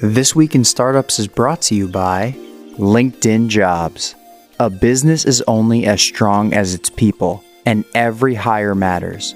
This Week in Startups is brought to you by LinkedIn Jobs. A business is only as strong as its people, and every hire matters.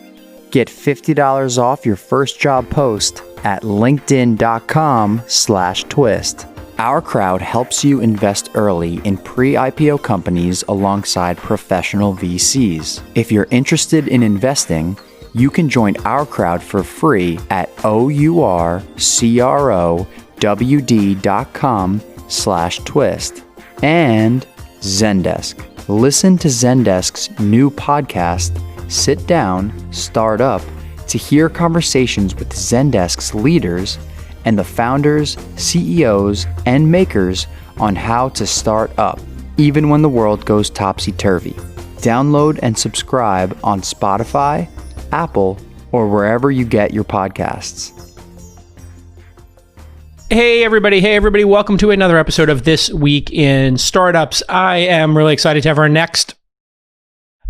Get $50 off your first job post at linkedin.com/twist. OurCrowd helps you invest early in pre-IPO companies alongside professional VCs. If you're interested in investing, you can join OurCrowd for free at OurCrowd.com/twist. And Zendesk. Listen to Zendesk's new podcast, Sit Down, Start Up, to hear conversations with Zendesk's leaders and the founders, CEOs, and makers on how to start up, even when the world goes topsy-turvy. Download and subscribe on Spotify, Apple, or wherever you get your podcasts. Hey everybody, welcome to another episode of This Week in Startups. I am really excited to have our next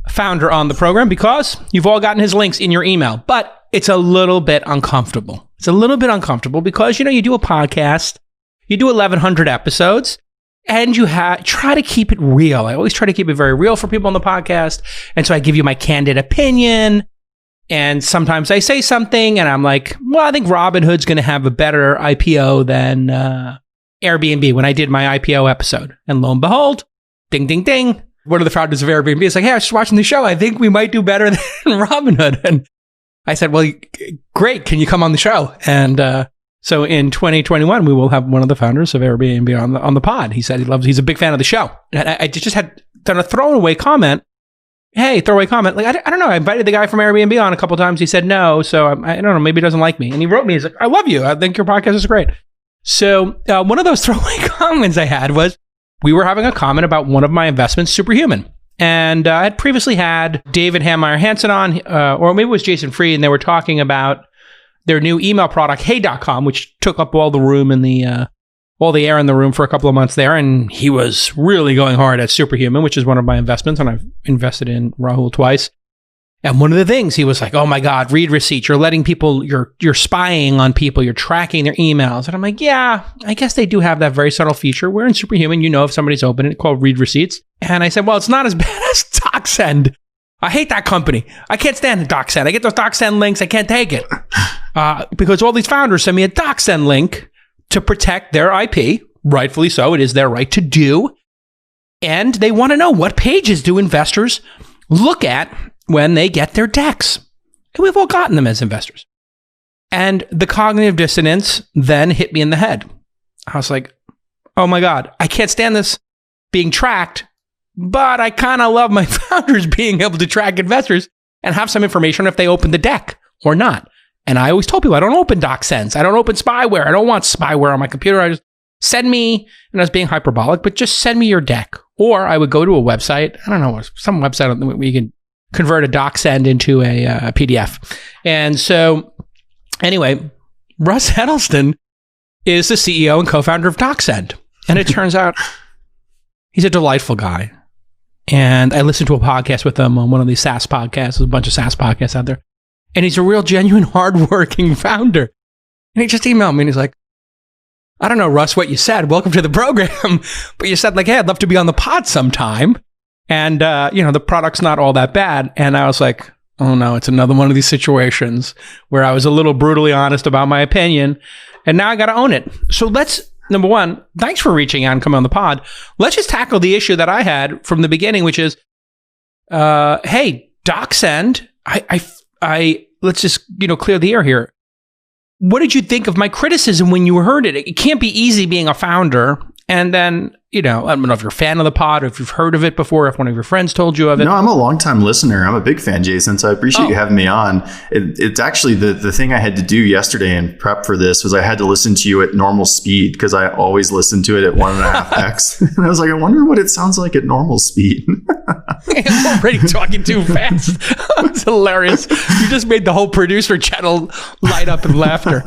founder on the program because you've all gotten his links in your email, but it's a little bit uncomfortable. It's a little bit uncomfortable because, you do a podcast, you do 1,100 episodes, and you try to keep it real. I always try to keep it very real for people on the podcast, and so I give you my candid opinion. And sometimes I say something and I'm like, well, I think Robinhood's going to have a better IPO than Airbnb when I did my IPO episode. And lo and behold, ding, ding, ding. One of the founders of Airbnb is like, hey, I was just watching the show. I think we might do better than Robinhood. And I said, well, great. Can you come on the show? And so in 2021, we will have one of the founders of Airbnb on the pod. He said he's a big fan of the show. And I just had done a throwaway comment. Hey, throwaway comment. Like, I don't know. I invited the guy from Airbnb on a couple times. He said no. So I don't know. Maybe he doesn't like me. And he wrote me. He's like, I love you. I think your podcast is great. So one of those throwaway comments I had was, we were having a comment about one of my investments, Superhuman. And I had previously had David Hammeyer Hansen on, or maybe it was Jason Fried, and they were talking about their new email product, Hey.com, which took up all the room in all the air in the room for a couple of months there. And he was really going hard at Superhuman, which is one of my investments. And I've invested in Rahul twice. And one of the things he was like, oh my God, read receipts. You're letting people, you're spying on people. You're tracking their emails. And I'm like, yeah, I guess they do have that very subtle feature where in Superhuman, if somebody's opened it, called read receipts. And I said, well, it's not as bad as DocSend. I hate that company. I can't stand DocSend. I get those DocSend links. I can't take it. Because all these founders send me a DocSend link to protect their IP, rightfully so. It is their right to do. And they want to know, what pages do investors look at when they get their decks? And we've all gotten them as investors. And the cognitive dissonance then hit me in the head. I was like, oh my God, I can't stand this being tracked, but I kind of love my founders being able to track investors and have some information if they open the deck or not. And I always told people, I don't open DocSends. I don't open spyware. I don't want spyware on my computer. I just send me, and I was being hyperbolic, but just send me your deck. Or I would go to a website. I don't know, some website where you can convert a DocSend into a PDF. And so anyway, Russ Heddleston is the CEO and co-founder of DocSend. And it turns out he's a delightful guy. And I listened to a podcast with him on one of these SaaS podcasts. There's a bunch of SaaS podcasts out there. And he's a real, genuine, hardworking founder. And he just emailed me and he's like, I don't know, Russ, what you said. Welcome to the program. But you said, like, hey, I'd love to be on the pod sometime. And, the product's not all that bad. And I was like, oh no, it's another one of these situations where I was a little brutally honest about my opinion. And now I got to own it. So number one, thanks for reaching out and coming on the pod. Let's just tackle the issue that I had from the beginning, which is, hey, DocSend, let's just, clear the air here. What did you think of my criticism when you heard it? It can't be easy being a founder. And then, I don't know if you're a fan of the pod or if you've heard of it before, if one of your friends told you of it. No, I'm a longtime listener. I'm a big fan, Jason. So I appreciate you having me on. It's actually the thing I had to do yesterday in prep for this was I had to listen to you at normal speed because I always listen to it at 1.5x. And I was like, I wonder what it sounds like at normal speed. I'm already talking too fast. It's hilarious. You just made the whole producer channel light up in laughter.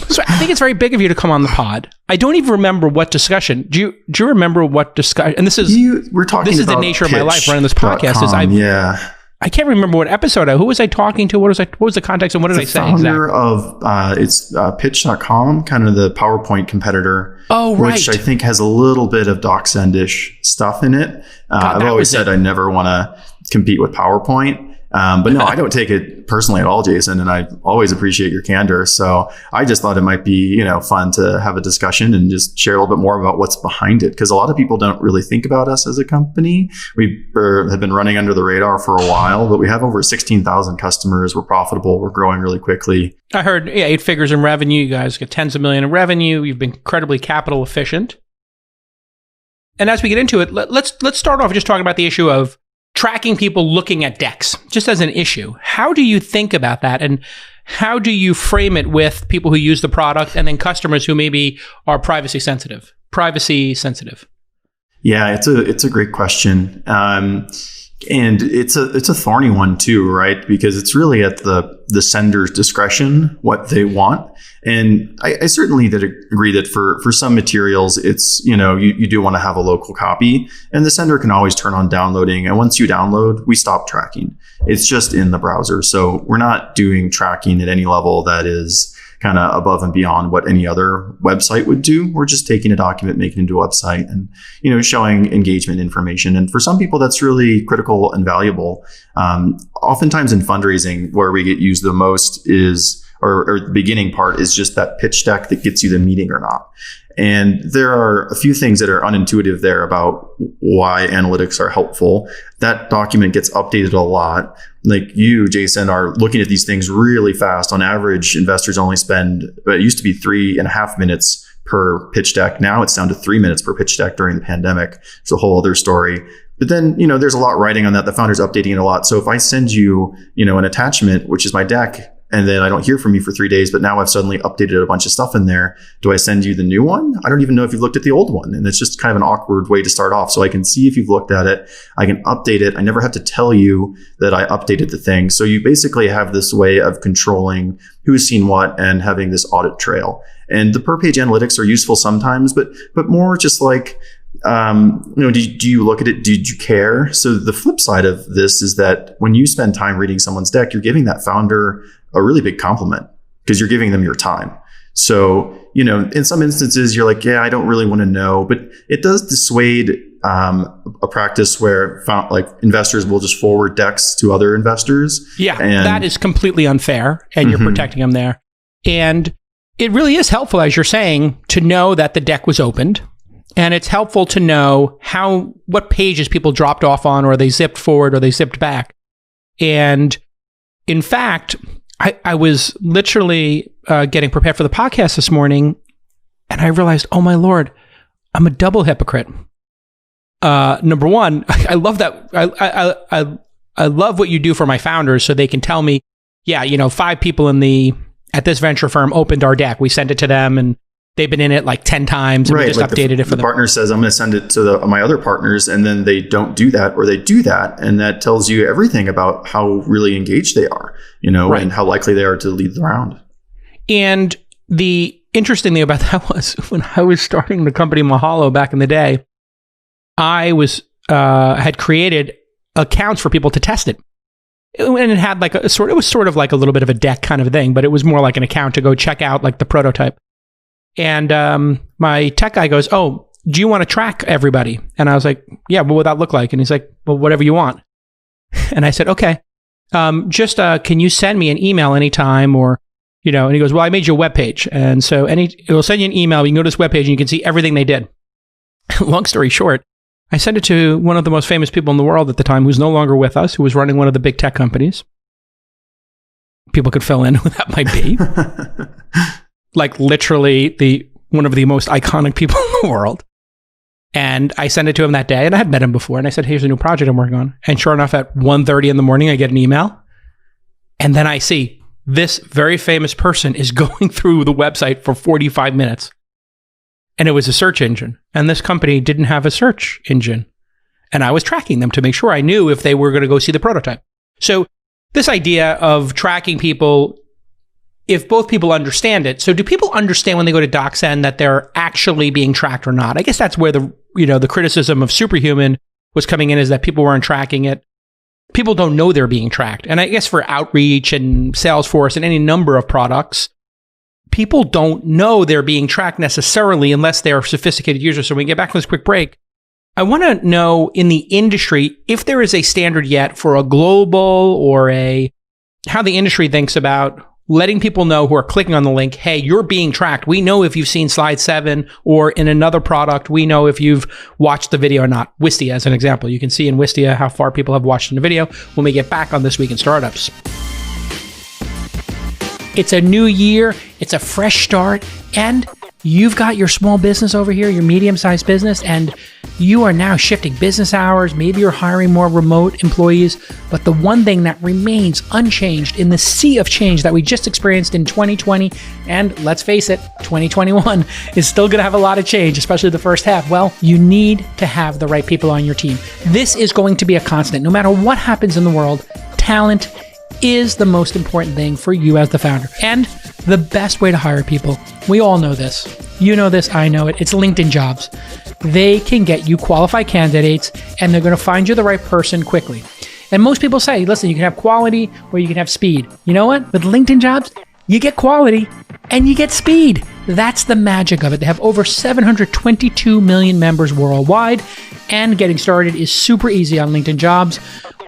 So I think it's very big of you to come on the pod. I don't even remember what discussion. Do you remember what discussion? And this is we're talking. This is the nature of my life running this podcast. I can't remember what episode. Who was I talking to? What was the context and what did I say? Founder of it's pitch.com, kind of the PowerPoint competitor. Oh, right. Which I think has a little bit of DocSend-ish stuff in it. I've always said I never want to compete with PowerPoint. But no, I don't take it personally at all, Jason, and I always appreciate your candor. So I just thought it might be, fun to have a discussion and just share a little bit more about what's behind it. Because a lot of people don't really think about us as a company. We have been running under the radar for a while, but we have over 16,000 customers. We're profitable. We're growing really quickly. I heard 8 figures in revenue. You guys get tens of millions in revenue. You've been incredibly capital efficient. And as we get into it, let's start off just talking about the issue of tracking people looking at decks, just as an issue. How do you think about that? And how do you frame it with people who use the product and then customers who maybe are privacy sensitive? Yeah, it's a great question. And it's a thorny one too, right? Because it's really at the sender's discretion what they want. And I certainly did agree that for some materials, it's, you do want to have a local copy, and the sender can always turn on downloading. And once you download, we stop tracking. It's just in the browser. So we're not doing tracking at any level that is kind of above and beyond what any other website would do. We're just taking a document, making it into a website, and showing engagement information. And for some people, that's really critical and valuable. Oftentimes in fundraising, where we get used the most is, or the beginning part is just that pitch deck that gets you the meeting or not. And there are a few things that are unintuitive there about why analytics are helpful. That document gets updated a lot. Like you, Jason, are looking at these things really fast. On average, investors only spend, it used to be 3.5 minutes per pitch deck. Now it's down to 3 minutes per pitch deck during the pandemic. It's a whole other story. But then, there's a lot riding on that. The founder's updating it a lot. So if I send you, an attachment, which is my deck, and then I don't hear from you for 3 days, but now I've suddenly updated a bunch of stuff in there. Do I send you the new one? I don't even know if you've looked at the old one. And it's just kind of an awkward way to start off. So I can see if you've looked at it. I can update it. I never have to tell you that I updated the thing. So you basically have this way of controlling who's seen what and having this audit trail. And the per page analytics are useful sometimes, but more just like, do you look at it? Did you care? So the flip side of this is that when you spend time reading someone's deck, you're giving that founder a really big compliment because you're giving them your time. So, in some instances, you're like, yeah, I don't really want to know, but it does dissuade a practice where investors will just forward decks to other investors. Yeah, that is completely unfair, and you're protecting them there. And it really is helpful, as you're saying, to know that the deck was opened. And it's helpful to know what pages people dropped off on, or they zipped forward, or they zipped back. And in fact, I was literally getting prepared for the podcast this morning, and I realized, oh my Lord, I'm a double hypocrite. Number one, I love that. I love what you do for my founders, so they can tell me, 5 people at this venture firm opened our deck. We sent it to them, and they've been in it like 10 times, and we just updated it for them. The partner says, I'm going to send it to my other partners, and then they don't do that, or they do that. And that tells you everything about how really engaged they are, and how likely they are to lead the round. And the interesting thing about that was when I was starting the company Mahalo back in the day, I had created accounts for people to test it. And it had it was sort of like a little bit of a deck kind of thing, but it was more like an account to go check out like the prototype. And my tech guy goes, oh, do you want to track everybody? And I was like, yeah, what would that look like? And he's like, well, whatever you want. And I said, okay, just can you send me an email anytime, or, and he goes, well, I made you a webpage. And so it will send you an email. You can go to this webpage and you can see everything they did. Long story short, I sent it to one of the most famous people in the world at the time, who's no longer with us, who was running one of the big tech companies. People could fill in who that might be. Like literally one of the most iconic people in the world. And I sent it to him that day, and I had met him before, and I said, here's a new project I'm working on. And sure enough, at 1:30 in the morning, I get an email. And then I see this very famous person is going through the website for 45 minutes. And it was a search engine. And this company didn't have a search engine. And I was tracking them to make sure I knew if they were going to go see the prototype. So this idea of tracking people, if both people understand it. So do people understand when they go to DocSend that they're actually being tracked or not? I guess that's where the criticism of Superhuman was coming in, is that people weren't tracking it. people don't know they're being tracked. And I guess for Outreach and Salesforce and any number of products, people don't know they're being tracked necessarily unless they're sophisticated users. So when we get back from this quick break, I want to know in the industry if there is a standard yet for a global or how the industry thinks about letting people know who are clicking on the link, hey, you're being tracked. We know if you've seen slide 7 or in another product, we know if you've watched the video or not. Wistia as an example. You can see in Wistia how far people have watched in the video when we get back on This Week in Startups. It's a new year. It's a fresh start. And you've got your small business over here, your medium-sized business, and you are now shifting business hours. Maybe you're hiring more remote employees. But the one thing that remains unchanged in the sea of change that we just experienced in 2020, and let's face it, 2021 is still going to have a lot of change, especially the first half. Well, you need to have the right people on your team. This is going to be a constant. No matter what happens in the world, talent is the most important thing for you as the founder. And the best way to hire people, we all know this. You know this, I know it. It's LinkedIn Jobs. They can get you qualified candidates, and they're going to find you the right person quickly. And most people say, listen, you can have quality or you can have speed. You know what? With LinkedIn Jobs, you get quality and you get speed. That's the magic of it. They have over 722 million members worldwide, and getting started is super easy on LinkedIn Jobs.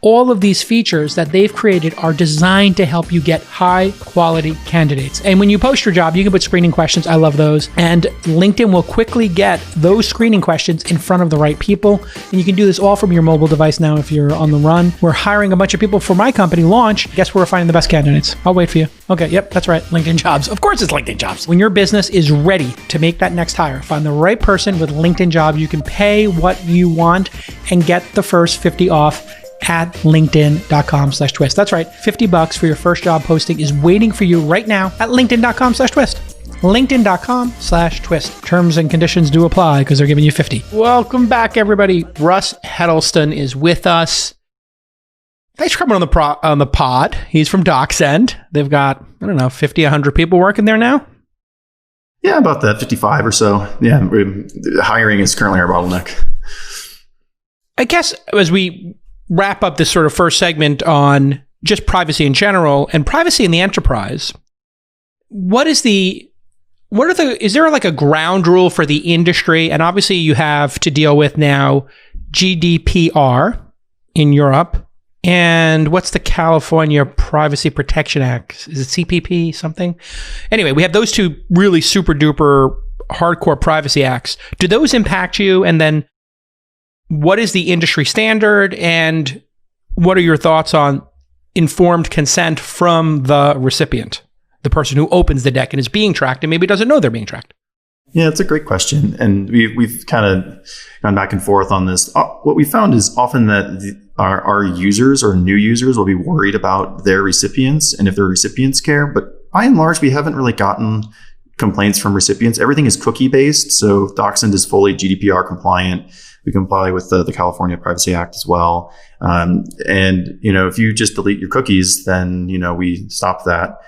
All of these features that they've created are designed to help you get high quality candidates. And when you post your job, you can put screening questions. I love those. And LinkedIn will quickly get those screening questions in front of the right people. And you can do this all from your mobile device now if you're on the run. We're hiring a bunch of people for my company, Launch. Guess where we're finding the best candidates? I'll wait for you. Okay, yep, that's right. LinkedIn Jobs. Of course it's LinkedIn Jobs. When your business is ready to make that next hire, find the right person with LinkedIn Jobs. You can pay what you want and get the first 50 off at linkedin.com/twist. That's right. $50 for your first job posting is waiting for you right now at linkedin.com/twist. linkedin.com/twist. Terms and conditions do apply because they're giving you 50. Welcome back, everybody. Russ Heddleston is with us. Thanks for coming on the pod. He's from DocSend. They've got, 50, 100 people working there now. Yeah, about that, 55 or so. Yeah, hiring is currently our bottleneck. I guess as we wrap up this sort of first segment on just privacy in general and privacy in the enterprise, is there like a ground rule for the industry? And obviously you have to deal with now GDPR in Europe. And what's the California Privacy Protection Act? Is it CPP something? Anyway, we have those two really super duper hardcore privacy acts. Do those impact you? And then what is the industry standard, and what are your thoughts on informed consent from the recipient, the person who opens the deck and is being tracked and maybe doesn't know they're being tracked? Yeah, it's a great question. And we've kind of gone back and forth on this. What we found is often that our users or new users will be worried about their recipients and if their recipients care. But by and large, we haven't really gotten complaints from recipients. Everything is cookie based. So DocSend is fully GDPR compliant. We comply with the California Privacy Act as well. And, if you just delete your cookies, then, we stop that.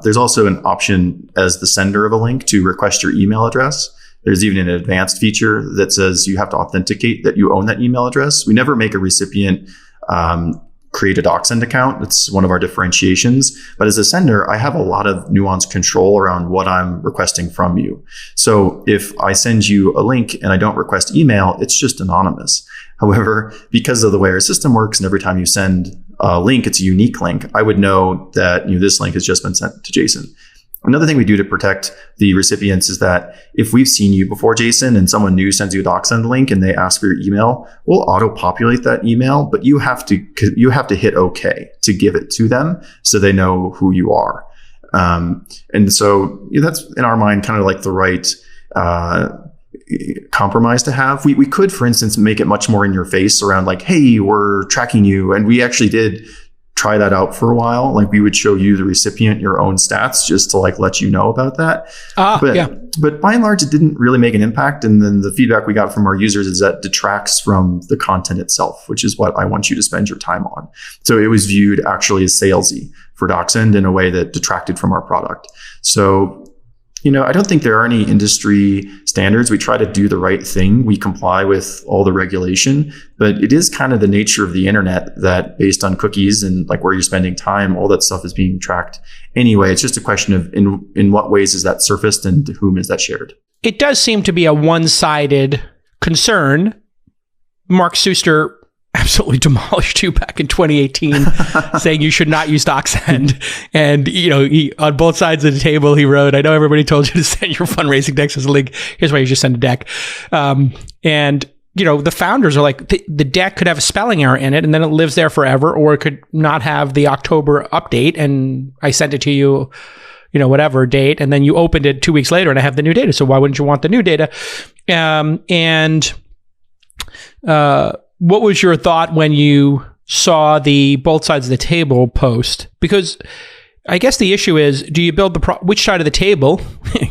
There's also an option as the sender of a link to request your email address. There's even an advanced feature that says you have to authenticate that you own that email address. We never make a recipient create a DocSend account. It's one of our differentiations. But as a sender, I have a lot of nuanced control around what I'm requesting from you. So if I send you a link and I don't request email, it's just anonymous. However, because of the way our system works, and every time you send a link, it's a unique link, I would know that this link has just been sent to Jason. Another thing we do to protect the recipients is that if we've seen you before, Jason, and someone new sends you a DocSend link and they ask for your email, we'll auto-populate that email, but you have to hit OK to give it to them so they know who you are. And so that's in our mind kind of like the right compromise to have. We could, for instance, make it much more in your face around like, hey, we're tracking you. And we actually did try that out for a while. Like we would show you, the recipient, your own stats just to like let you know about that. But by and large, it didn't really make an impact. And then the feedback we got from our users is that detracts from the content itself, which is what I want you to spend your time on. So it was viewed actually as salesy for DocSend in a way that detracted from our product. So I don't think there are any industry standards. We try to do the right thing. We comply with all the regulation, but it is kind of the nature of the internet that based on cookies and like where you're spending time, all that stuff is being tracked anyway. It's just a question of in what ways is that surfaced and to whom is that shared? It does seem to be a one-sided concern. Mark Suster absolutely demolished you back in 2018, saying you should not use DocSend. And, he, on both sides of the table, he wrote, I know everybody told you to send your fundraising decks as a link. Here's why you just send a deck. The founders are like, the deck could have a spelling error in it and then it lives there forever, or it could not have the October update. And I sent it to you, whatever date. And then you opened it 2 weeks later and I have the new data. So why wouldn't you want the new data? What was your thought when you saw the both sides of the table post? Because I guess the issue is, do you build which side of the table,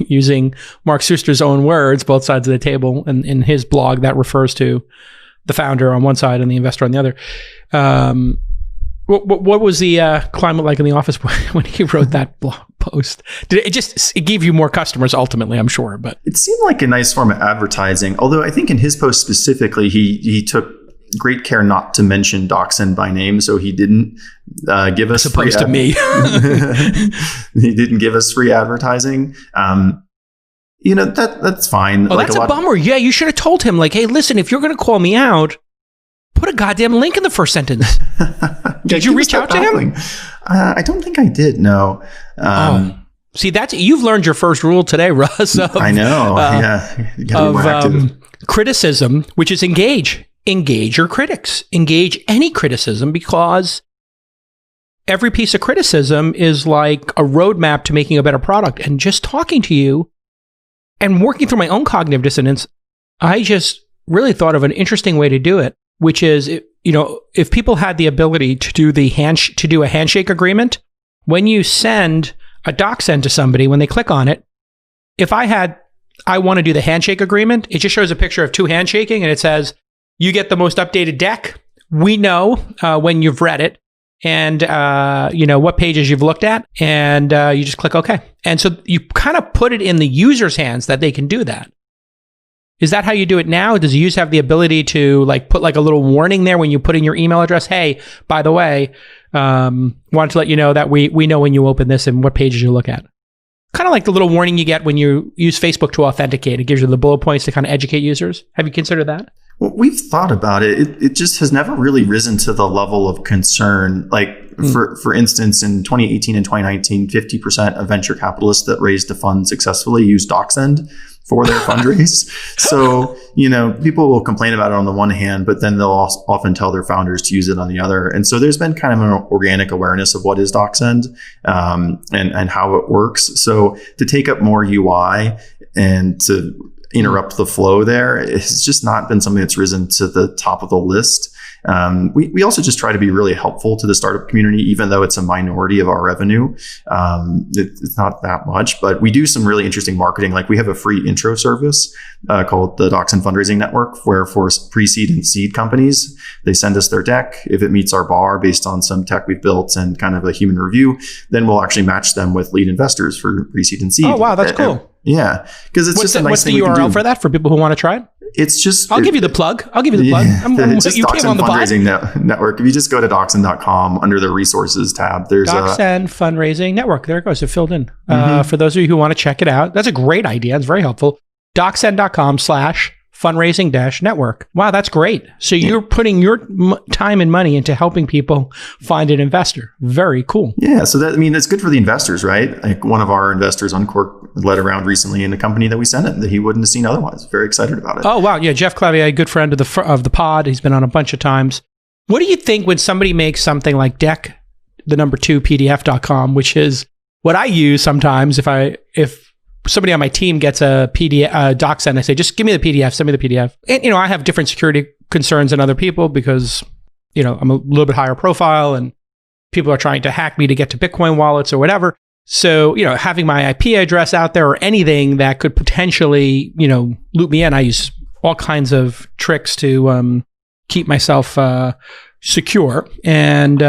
using Mark Suster's own words, both sides of the table, and in his blog that refers to the founder on one side and the investor on the other. What was the climate like in the office when he wrote that blog post? It gave you more customers ultimately, I'm sure, but it seemed like a nice form of advertising. Although I think in his post specifically, he took great care not to mention DocSend by name, so he didn't give us opposed to me. He didn't give us free advertising. That's fine. Oh, like that's a bummer. Yeah, you should have told him, like, hey, listen, if you're going to call me out, put a goddamn link in the first sentence. Did you reach out to him? I don't think I did. No. See, you've learned your first rule today, Russ. I know. Yeah. You gotta be more active. Criticism, which is engage your critics, engage any criticism, because every piece of criticism is like a roadmap to making a better product. And just talking to you and working through my own cognitive dissonance, I just really thought of an interesting way to do it, which is, if people had the ability to do a handshake agreement, when you send a DocSend to somebody, when they click on it, if I want to do the handshake agreement, it just shows a picture of two handshaking and it says, you get the most updated deck. We know when you've read it and what pages you've looked at, and you just click OK. And so you kind of put it in the user's hands that they can do that. Is that how you do it now? Does the user have the ability to put a little warning there when you put in your email address? Hey, by the way, wanted to let you know that we know when you open this and what pages you look at. Kind of like the little warning you get when you use Facebook to authenticate. It gives you the bullet points to kind of educate users. Have you considered that? Well, we've thought about it. It just has never really risen to the level of concern. For instance, in 2018 and 2019, 50% of venture capitalists that raised a fund successfully used DocSend for their fundraise. So, people will complain about it on the one hand, but then they'll often tell their founders to use it on the other. And so there's been kind of an organic awareness of what is DocSend and how it works. So to take up more UI and to interrupt the flow there, it's just not been something that's risen to the top of the list. We also just try to be really helpful to the startup community, even though it's a minority of our revenue. It's not that much, but we do some really interesting marketing. Like we have a free intro service called the DocSend Fundraising Network, where for pre-seed and seed companies, they send us their deck. If it meets our bar based on some tech we've built and kind of a human review, then we'll actually match them with lead investors for pre-seed and seed. Oh, wow. That's cool. Yeah, because it's just a nice thing. What's the URL for that for people who want to try it? It's just... I'll give you the plug. Yeah, it's just DocSend Fundraising Network. If you just go to DocSend.com under the resources tab, there's DocSend Fundraising Network. There it goes. It filled in. For those of you who want to check it out, that's a great idea. It's very helpful. DocSend.com/fundraising-network. Wow, that's great. So you're putting your time and money into helping people find an investor. Very cool. Yeah, so that's good for the investors, right? Like one of our investors on Cork led around recently in a company that we sent it that he wouldn't have seen otherwise. Very excited about it. Oh, wow. Yeah, Jeff Clavier, a good friend of the pod. He's been on a bunch of times. What do you think when somebody makes something like PDF.com, which is what I use sometimes if somebody on my team gets a PDF DocSend, I say, just give me the PDF, send me the PDF. And, I have different security concerns than other people because, I'm a little bit higher profile and people are trying to hack me to get to Bitcoin wallets or whatever. So, having my IP address out there or anything that could potentially, loop me in, I use all kinds of tricks to keep myself secure. And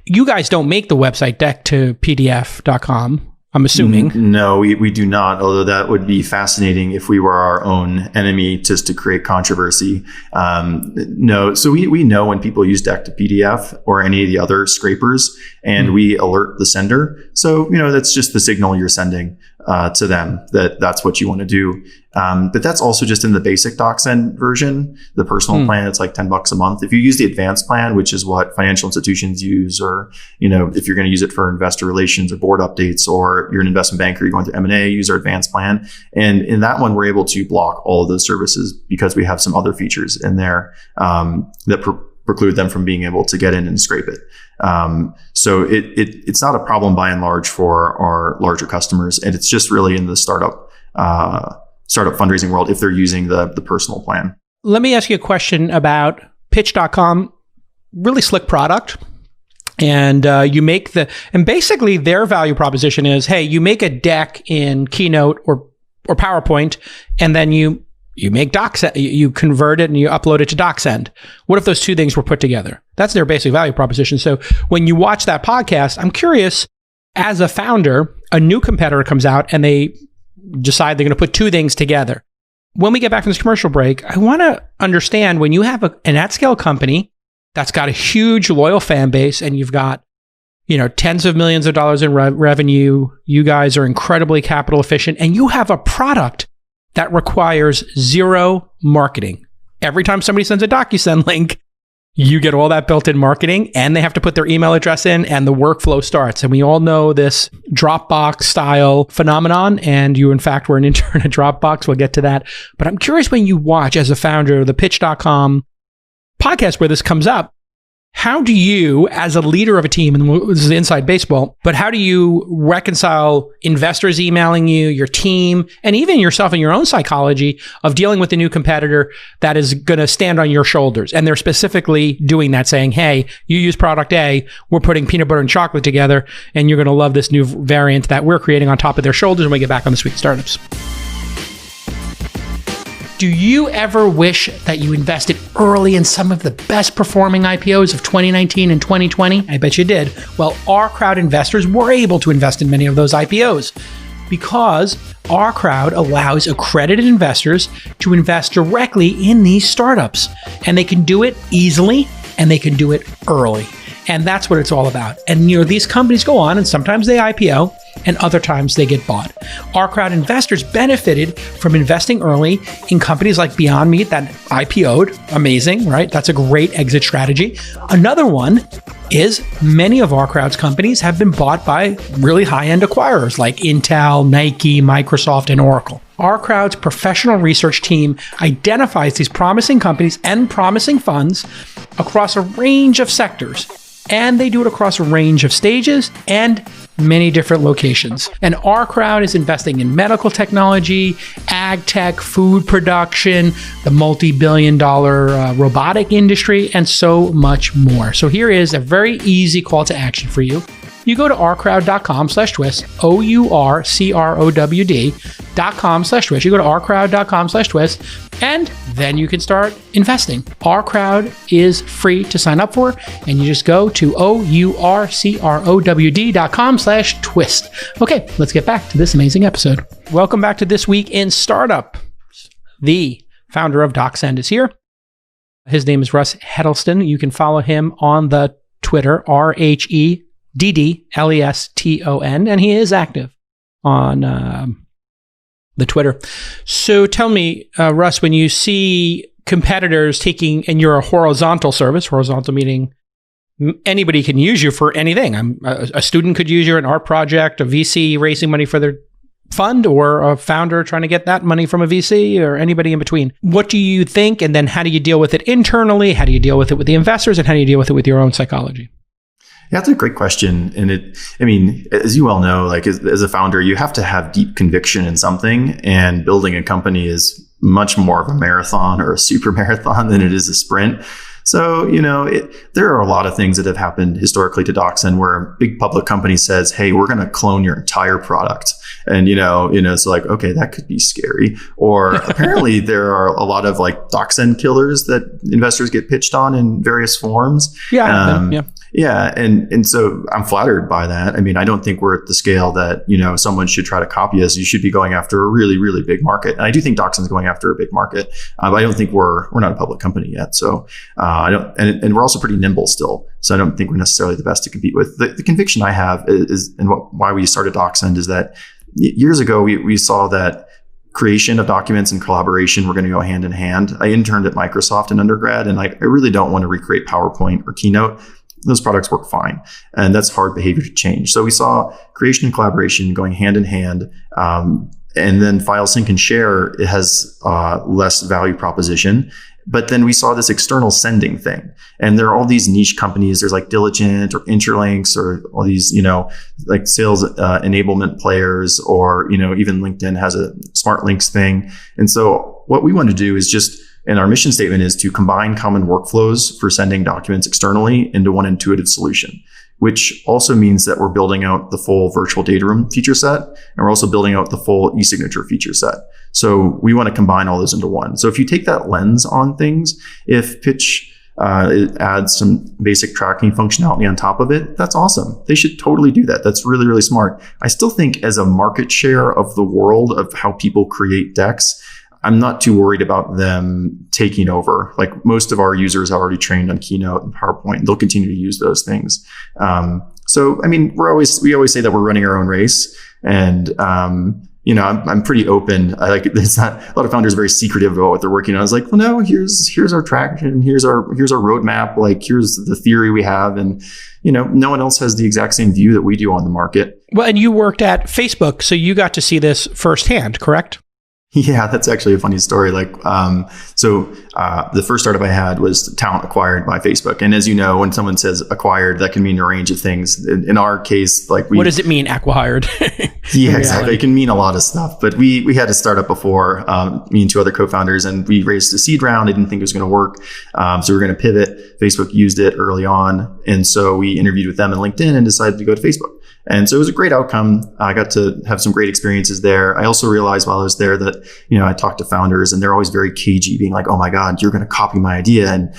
you guys don't make the website deck to PDF.com. I'm assuming. No, we do not, although that would be fascinating if we were our own enemy just to create controversy. No, so we know when people use deck to PDF or any of the other scrapers, and we alert the sender. So, that's just the signal you're sending to them that's what you want to do. But that's also just in the basic DocSend version, the personal plan. It's like $10 a month. If you use the advanced plan, which is what financial institutions use, or, if you're going to use it for investor relations or board updates, or you're an investment banker, you're going through M&A, use our advanced plan. And in that one, we're able to block all of those services because we have some other features in there that preclude them from being able to get in and scrape it. So it's not a problem by and large for our larger customers. And it's just really in the startup fundraising world if they're using the personal plan. Let me ask you a question about pitch.com. Really slick product. And you make and basically their value proposition is, hey, you make a deck in Keynote or PowerPoint, and then you make DocSend, you convert it and you upload it to DocSend. What if those two things were put together? That's their basic value proposition. So when you watch that podcast, I'm curious, as a founder, a new competitor comes out and they decide they're going to put two things together. When we get back from this commercial break, I want to understand, when you have an at-scale company that's got a huge loyal fan base and you've got, tens of millions of dollars in revenue, you guys are incredibly capital efficient, and you have a product that requires zero marketing. Every time somebody sends a DocuSend link, you get all that built-in marketing, and they have to put their email address in, and the workflow starts. And we all know this Dropbox style phenomenon, and you in fact were an intern at Dropbox. We'll get to that. But I'm curious, when you watch, as a founder of the pitch.com podcast where this comes up, how do you, as a leader of a team, and this is inside baseball, but how do you reconcile investors emailing you, your team, and even yourself and your own psychology of dealing with a new competitor that is going to stand on your shoulders? And they're specifically doing that, saying, hey, you use product A, we're putting peanut butter and chocolate together, and you're going to love this new variant that we're creating on top of their shoulders when we get back on This Week in Startups. Do you ever wish that you invested early in some of the best performing IPOs of 2019 and 2020? I bet you did. Well, OurCrowd investors were able to invest in many of those IPOs because OurCrowd allows accredited investors to invest directly in these startups. And they can do it easily, and they can do it early. And that's what it's all about. And these companies go on, and sometimes they IPO, and other times they get bought. OurCrowd investors benefited from investing early in companies like Beyond Meat that IPO'd. Amazing, right? That's a great exit strategy. Another one is many of OurCrowd's companies have been bought by really high-end acquirers like Intel, Nike, Microsoft, and Oracle. OurCrowd's professional research team identifies these promising companies and promising funds across a range of sectors. And they do it across a range of stages and many different locations. And OurCrowd is investing in medical technology, ag tech, food production, the multi-billion-dollar robotic industry, and so much more. So here is a very easy call to action for you. You go to ourcrowd.com/twist, OurCrowd.com/twist. You go to ourcrowd.com/twist, and then you can start investing. OurCrowd is free to sign up for, and you just go to OurCrowd.com/twist. Okay, let's get back to this amazing episode. Welcome back to This Week in Startup. The founder of DocSend is here. His name is Russ Heddleston. You can follow him on the Twitter, RHEDDLESTON, and he is active on the Twitter. So tell me, Russ, when you see competitors taking, and you're a horizontal service, horizontal meaning anybody can use you for anything. A student could use you, an art project, a VC raising money for their fund, or a founder trying to get that money from a VC, or anybody in between. What do you think? And then how do you deal with it internally? How do you deal with it with the investors? And how do you deal with it with your own psychology? Yeah, that's a great question. And as you well know, like as a founder, you have to have deep conviction in something, and building a company is much more of a marathon or a super marathon than it is a sprint. So, there are a lot of things that have happened historically to DocSend where a big public company says, hey, we're going to clone your entire product. And, so like, okay, that could be scary. Or apparently there are a lot of like DocSend killers that investors get pitched on in various forms. Yeah. Yeah. And so I'm flattered by that. I mean, I don't think we're at the scale that, someone should try to copy us. You should be going after a really, really big market. And I do think DocSend's going after a big market. But I don't think we're not a public company yet. So I don't, and we're also pretty nimble still. So I don't think we're necessarily the best to compete with. The conviction I have is and why we started DocSend is that years ago, we saw that creation of documents and collaboration were going to go hand in hand. I interned at Microsoft in undergrad, and I really don't want to recreate PowerPoint or Keynote. Those products work fine, and that's hard behavior to change. So we saw creation and collaboration going hand in hand, and then file sync and share, it has less value proposition. But then we saw this external sending thing, and there are all these niche companies. There's like Diligent or Interlinks or all these, like sales enablement players, or, even LinkedIn has a smart links thing. And so what we want to do is and our mission statement is to combine common workflows for sending documents externally into one intuitive solution, which also means that we're building out the full virtual data room feature set, and we're also building out the full e-signature feature set. So we want to combine all those into one. So if you take that lens on things, if Pitch it adds some basic tracking functionality on top of it, that's awesome. They should totally do that. That's really, really smart. I still think as a market share of the world of how people create decks, I'm not too worried about them taking over. Like, most of our users are already trained on Keynote and PowerPoint, and they'll continue to use those things. So, I mean, we always say that we're running our own race, and, I'm pretty open. It's not, a lot of founders are very secretive about what they're working on. I was like, well, no, here's our traction. Here's our roadmap. Like, here's the theory we have. And, no one else has the exact same view that we do on the market. Well, and you worked at Facebook, so you got to see this firsthand, correct? Yeah, that's actually a funny story. The first startup I had was talent acquired by Facebook. And as you know, when someone says acquired, that can mean a range of things. In our case, what does it mean, acqui-hired? Yeah, exactly. It can mean a lot of stuff. But we had a startup before, me and two other co-founders, and we raised a seed round. I didn't think it was going to work. So we were going to pivot. Facebook used it early on. And so we interviewed with them on LinkedIn and decided to go to Facebook. And so it was a great outcome. I got to have some great experiences there. I also realized while I was there that, I talked to founders, and they're always very cagey, being like, oh my God, you're going to copy my idea. And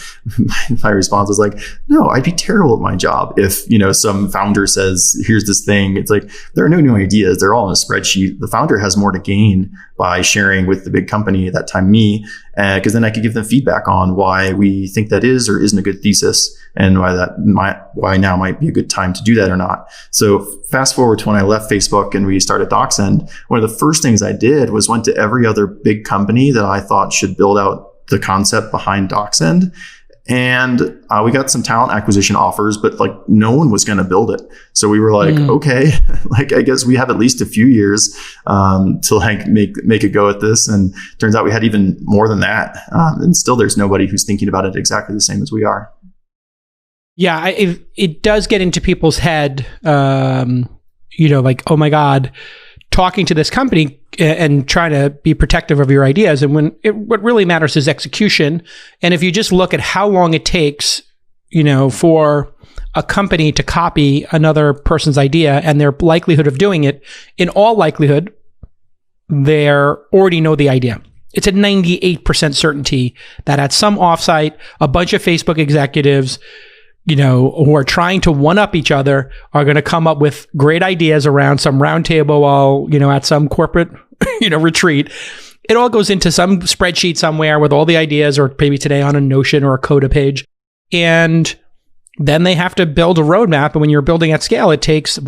my response was like, no, I'd be terrible at my job if, some founder says, here's this thing. It's like, there are no new ideas. They're all in a spreadsheet. The founder has more to gain by sharing with the big company, at that time me, because then I could give them feedback on why we think that is or isn't a good thesis, and why now might be a good time to do that or not. So fast forward to when I left Facebook and we started DocSend, one of the first things I did was went to every other big company that I thought should build out the concept behind DocSend. And we got some talent acquisition offers, but no one was going to build it. So we were like, okay, I guess we have at least a few years to make a go at this. And turns out we had even more than that. And still there's nobody who's thinking about it exactly the same as we are. Yeah, it does get into people's head, oh my God, talking to this company and trying to be protective of your ideas. And what really matters is execution. And if you just look at how long it takes, for a company to copy another person's idea and their likelihood of doing it, in all likelihood, they already know the idea. It's a 98% certainty that at some offsite, a bunch of Facebook executives, who are trying to one-up each other, are going to come up with great ideas around some roundtable while, at some corporate, retreat. It all goes into some spreadsheet somewhere with all the ideas, or maybe today on a Notion or a Coda page. And then they have to build a roadmap. And when you're building at scale, it takes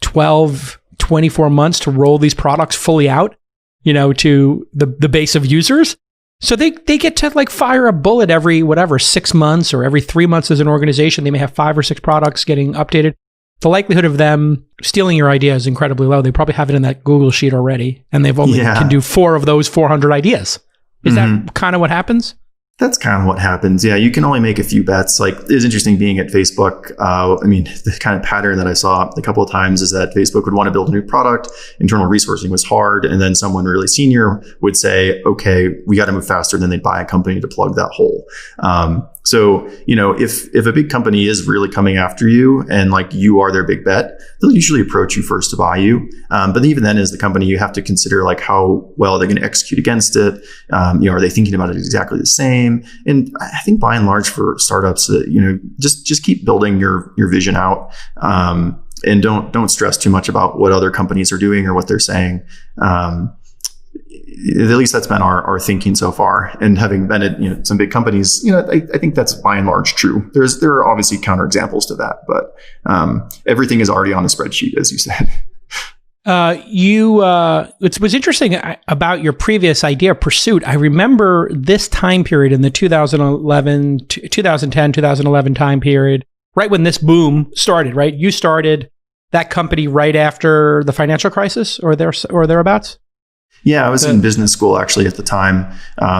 12, 24 months to roll these products fully out, to the base of users. So they get to fire a bullet every 6 months, or every 3 months as an organization. They may have 5 or 6 products getting updated. The likelihood of them stealing your idea is incredibly low. They probably have it in that Google sheet already, and they've only can do 4 of those 400 ideas. Is that kind of what happens? That's kind of what happens. Yeah, you can only make a few bets. It's interesting being at Facebook. The kind of pattern that I saw a couple of times is that Facebook would want to build a new product. Internal resourcing was hard. And then someone really senior would say, okay, we got to move faster. Then they'd buy a company to plug that hole. So, if a big company is really coming after you and like you are their big bet, they'll usually approach you first to buy you. But even then, as the company, you have to consider like how well they're going to execute against it. Are they thinking about it exactly the same? And I think by and large for startups, just keep building your vision out. And don't stress too much about what other companies are doing or what they're saying. At least that's been our thinking so far. And having been at some big companies, I think that's by and large true. There are obviously counterexamples to that, but everything is already on a spreadsheet, as you said. It was interesting about your previous idea, Pursuit. I remember this time period in the 2010, 2011 time period, right when this boom started, right? You started that company right after the financial crisis or thereabouts? Yeah, I was in business school actually at the time.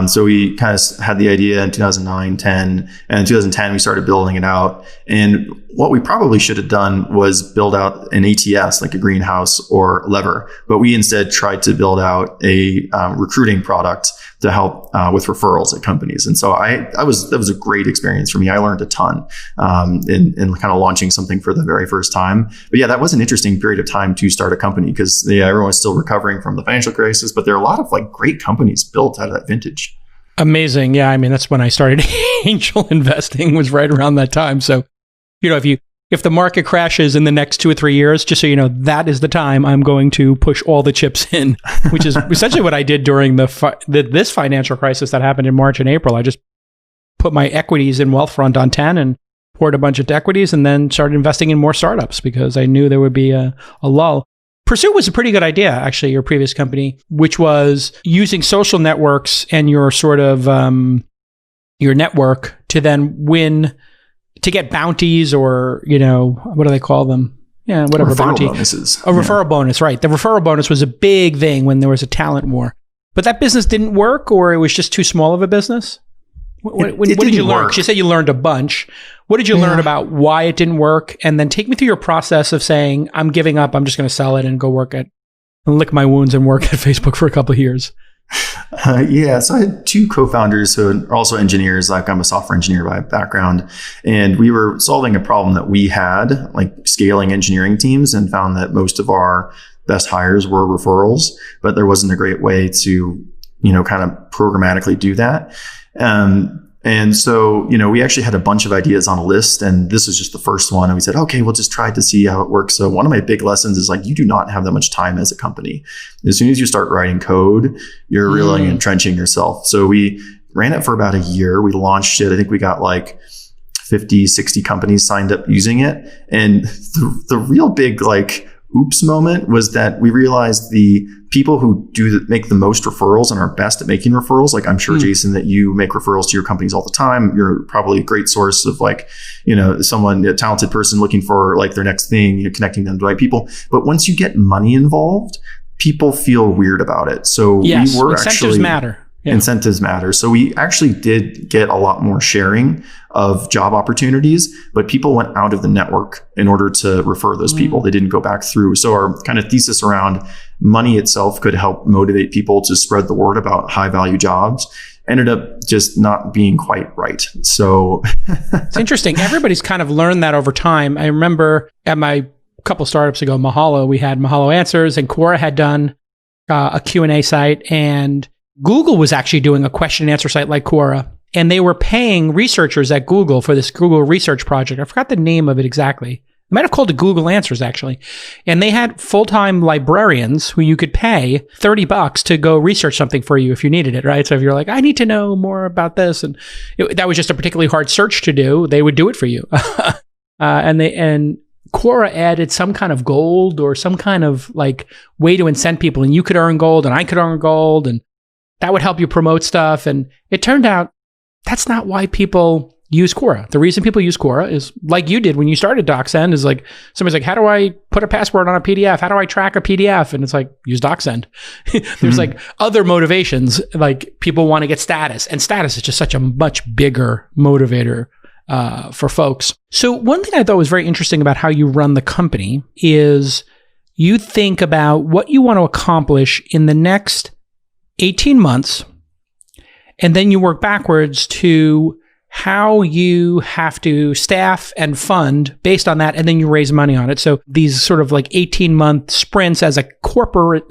So we kind of had the idea in 2009, 10, and in 2010 we started building it out. And what we probably should have done was build out an ATS, like a greenhouse or lever. But we instead tried to build out a recruiting product to help with referrals at companies. And so that was a great experience for me. I learned a ton in kind of launching something for the very first time. But yeah, that was an interesting period of time to start a company because everyone was still recovering from the financial crisis, but there are a lot of like great companies built out of that vintage. Amazing. Yeah. I mean, that's when I started angel investing, was right around that time. So, if the market crashes in the next 2 or 3 years, just so you know, that is the time I'm going to push all the chips in, which is essentially what I did during this financial crisis that happened in March and April. I just put my equities in Wealthfront on 10 and poured a bunch of equities and then started investing in more startups because I knew there would be a lull. Pursuit was a pretty good idea, actually, your previous company, which was using social networks and your sort of your network to then win, to get bounties or, what do they call them? Yeah, whatever. Referral bonuses. A referral bonus, right. The referral bonus was a big thing when there was a talent war. But that business didn't work, or it was just too small of a business? What did you learn? You said you learned a bunch. What did you learn about why it didn't work? And then take me through your process of saying, I'm giving up, I'm just going to sell it and go and lick my wounds and work at Facebook for a couple of years. So I had two co-founders who are also engineers. Like I'm a software engineer by background, and we were solving a problem that we had, like scaling engineering teams, and found that most of our best hires were referrals, but there wasn't a great way to, kind of programmatically do that. And so, we actually had a bunch of ideas on a list, and this was just the first one. And we said, okay, we'll just try to see how it works. So one of my big lessons is like, you do not have that much time as a company. As soon as you start writing code, you're really entrenching yourself. So we ran it for about a year. We launched it. I think we got like 50, 60 companies signed up using it. And the real big oops moment was that we realized the people who make the most referrals and are best at making referrals, like I'm sure, Jason, that you make referrals to your companies all the time. You're probably a great source of a talented person looking for their next thing, connecting them to the right people. But once you get money involved, people feel weird about it. So yes, incentives matter. Yeah. Incentives matter. So we actually did get a lot more sharing of job opportunities, but people went out of the network in order to refer those people. They didn't go back through. So our kind of thesis around money itself could help motivate people to spread the word about high value jobs ended up just not being quite right. So it's interesting. Everybody's kind of learned that over time. I remember at my couple startups ago, Mahalo, we had Mahalo Answers, and Quora had done a Q&A site, and Google was actually doing a question and answer site like Quora, and they were paying researchers at Google for this Google research project. I forgot the name of it exactly. They might have called it Google Answers, actually. And they had full-time librarians who you could pay $30 to go research something for you if you needed it, right? So if you're like, I need to know more about this, and that was just a particularly hard search to do, they would do it for you. And Quora added some kind of gold or some kind of way to incent people, and you could earn gold and I could earn gold, and that would help you promote stuff. And it turned out that's not why people use Quora. The reason people use Quora is like you did when you started DocSend, is somebody's like, how do I put a password on a PDF? How do I track a PDF? And it's like, use DocSend. There's other motivations, like people want to get status, and status is just such a much bigger motivator for folks. So one thing I thought was very interesting about how you run the company is you think about what you want to accomplish in the next 18 months, and then you work backwards to how you have to staff and fund based on that, and then you raise money on it. So these sort of like 18-month sprints as a corporate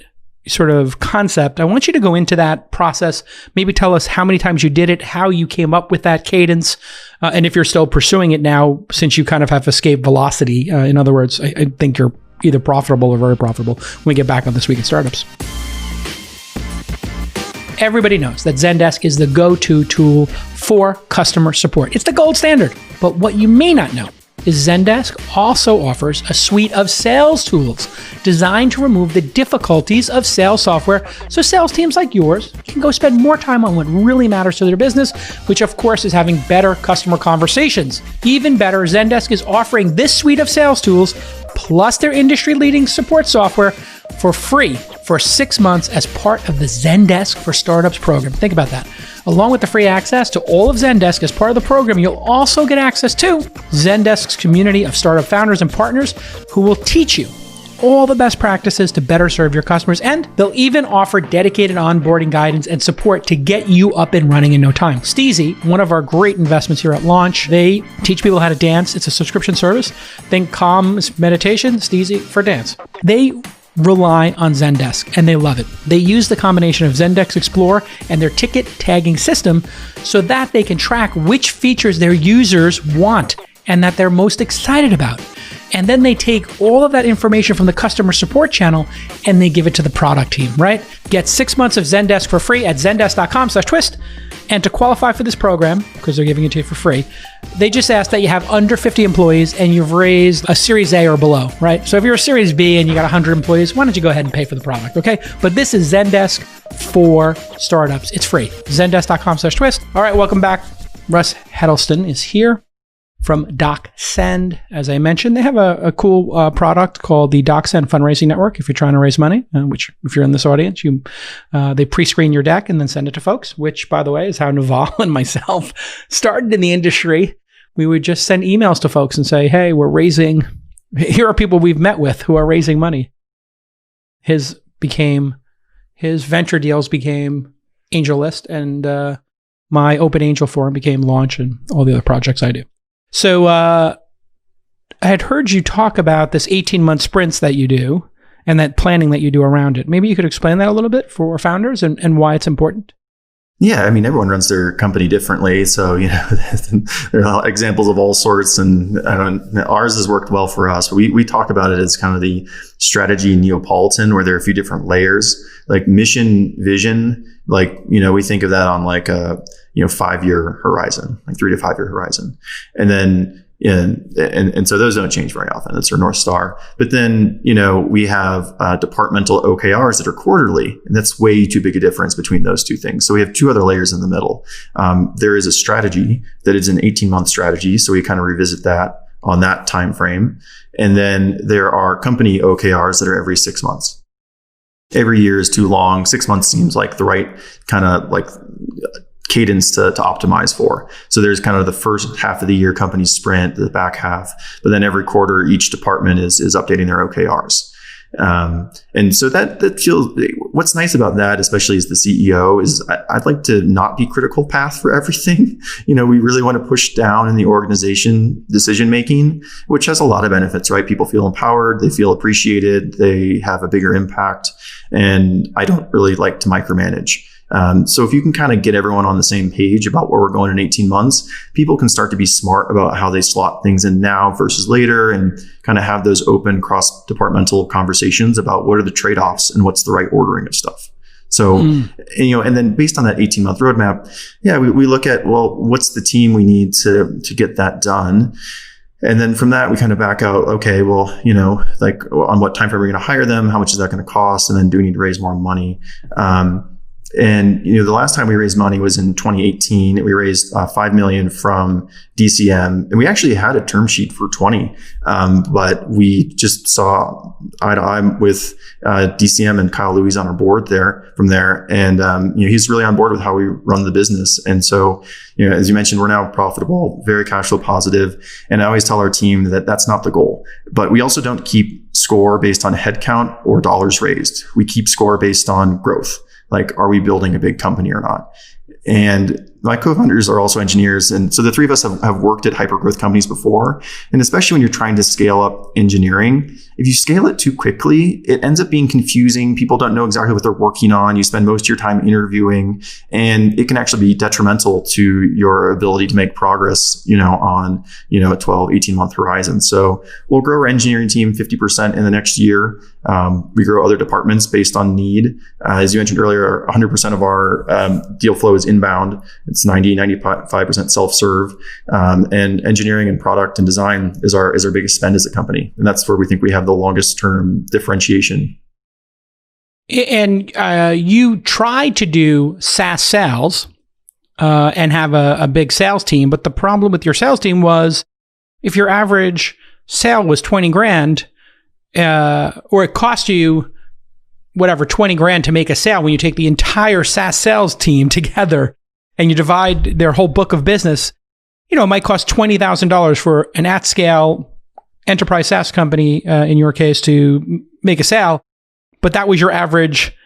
sort of concept, I want you to go into that process. Maybe tell us how many times you did it, how you came up with that cadence, and if you're still pursuing it now, since you kind of have escaped velocity. In other words, I think you're either profitable or very profitable when we get back on This Week in Startups. Everybody knows that Zendesk is the go-to tool for customer support. It's the gold standard. But what you may not know is Zendesk also offers a suite of sales tools designed to remove the difficulties of sales software so sales teams like yours can go spend more time on what really matters to their business, which of course is having better customer conversations. Even better, Zendesk is offering this suite of sales tools plus their industry-leading support software for free for 6 months as part of the Zendesk for Startups program. Think about that. Along with the free access to all of Zendesk as part of the program, you'll also get access to Zendesk's community of startup founders and partners who will teach you all the best practices to better serve your customers, and they'll even offer dedicated onboarding guidance and support to get you up and running in no time. Steezy, one of our great investments here at Launch, they teach people how to dance. It's a subscription service. Think Calm meditation, Steezy for dance. They rely on Zendesk, and they love it. They use the combination of Zendesk Explorer and their ticket tagging system so that they can track which features their users want and that they're most excited about. And then they take all of that information from the customer support channel and they give it to the product team, right? Get 6 months of Zendesk for free at zendesk.com/twist. And to qualify for this program, because they're giving it to you for free, they just ask that you have under 50 employees and you've raised a Series A or below, right? So if you're a Series B and you got 100 employees, why don't you go ahead and pay for the product, okay? But this is Zendesk for startups. It's free. Zendesk.com/twist. All right, welcome back. Russ Heddleston is here from DocSend. As I mentioned, they have a cool product called the DocSend Fundraising Network. If you're trying to raise money, which if you're in this audience, they pre-screen your deck and then send it to folks, which by the way is how Naval and myself started in the industry. We would just send emails to folks and say, hey, here are people we've met with who are raising money. His venture deals became AngelList, and my Open Angel Forum became Launch, and all the other projects I do. So I had heard you talk about this 18-month sprints that you do and that planning that you do around it. Maybe you could explain that a little bit for founders and why it's important. Yeah, I mean, everyone runs their company differently. So, there are examples of all sorts, and ours has worked well for us. We talk about it as kind of the strategy Neapolitan, where there are a few different layers, like mission, vision. Like, we think of that on like a 5-year horizon, like 3 to 5 year horizon. And then, and so those don't change very often. That's our North Star. But then, we have departmental OKRs that are quarterly, and that's way too big a difference between those two things. So we have 2 other layers in the middle. There is a strategy that is an 18-month strategy. So we kind of revisit that on that time frame. And then there are company OKRs that are every 6 months. Every year is too long. 6 months seems like the right kind of like cadence to optimize for. So there's kind of the first half of the year company sprint, the back half, but then every quarter each department is updating their OKRs. And so that feels, what's nice about that, especially as the CEO, is I'd like to not be critical path for everything. We really want to push down in the organization decision making, which has a lot of benefits, right? People feel empowered, they feel appreciated, they have a bigger impact, and I don't really like to micromanage. So if you can kind of get everyone on the same page about where we're going in 18 months, people can start to be smart about how they slot things in now versus later, and kind of have those open cross-departmental conversations about what are the trade-offs and what's the right ordering of stuff. So, and then based on that 18-month roadmap, we look at, well, what's the team we need to get that done? And then from that, we kind of back out, okay, well, like on what time frame are we going to hire them? How much is that going to cost? And then do we need to raise more money? And the last time we raised money was in 2018. We raised $5 million from DCM, and we actually had a term sheet for 20, but we just saw eye to eye with DCM and Kyle Louise on our board from there, and he's really on board with how we run the business. And so, as you mentioned, we're now profitable, very cash flow positive, and I always tell our team that that's not the goal. But we also don't keep score based on headcount or dollars raised. We keep score based on growth. Like, are we building a big company or not? And my co-founders are also engineers. And so the three of us have worked at hypergrowth companies before. And especially when you're trying to scale up engineering, if you scale it too quickly, it ends up being confusing. People don't know exactly what they're working on. You spend most of your time interviewing, and it can actually be detrimental to your ability to make progress, on, a 12, 18-month horizon. So we'll grow our engineering team 50% in the next year. We grow other departments based on need. As you mentioned earlier, 100% of our deal flow is inbound. It's 95% self-serve. And engineering and product and design is our biggest spend as a company. And that's where we think we have the longest term differentiation. And you try to do SaaS sales and have a big sales team. But the problem with your sales team was if your average sale was 20 grand, or it cost you whatever, 20 grand to make a sale, when you take the entire SaaS sales team together and you divide their whole book of business, it might cost $20,000 for an at-scale enterprise SaaS company, in your case, to make a sale. But that was your average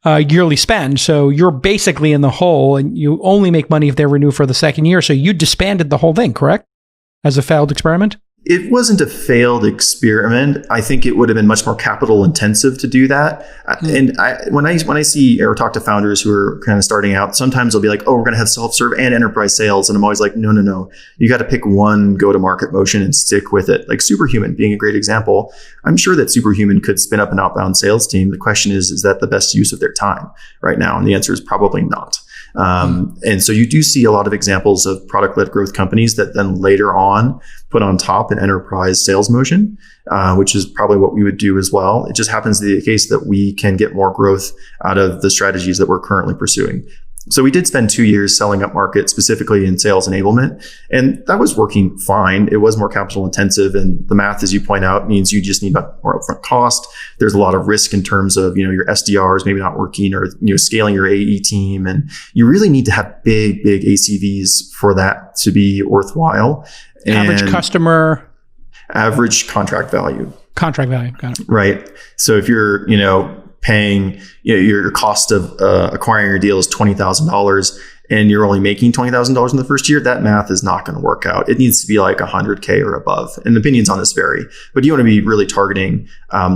yearly spend. So you're basically in the hole, and you only make money if they renew for the second year. So you disbanded the whole thing, correct? As a failed experiment? It wasn't a failed experiment. I think it would have been much more capital intensive to do that. And when I see or talk to founders who are kind of starting out, sometimes they'll be like, "Oh, we're going to have self-serve and enterprise sales," and I'm always like, "No. You got to pick one go-to-market motion and stick with it." Like Superhuman being a great example. I'm sure that Superhuman could spin up an outbound sales team. The question is that the best use of their time right now? And the answer is probably not. And so you do see a lot of examples of product-led growth companies that then later on put on top an enterprise sales motion, which is probably what we would do as well. It just happens to be the case that we can get more growth out of the strategies that we're currently pursuing. So we did spend 2 years selling up market, specifically in sales enablement, and that was working fine. It was more capital intensive, and the math, as you point out, means you just need more upfront cost. There's a lot of risk in terms of, your SDRs maybe not working, or, scaling your AE team. And you really need to have big ACVs for that to be worthwhile. Average customer. Average contract value. Contract value. Got it. Right. So if you're, paying, your cost of acquiring your deal is $20,000 and you're only making $20,000 in the first year, that math is not going to work out. It needs to be like 100K or above. And opinions on this vary, but you want to be really targeting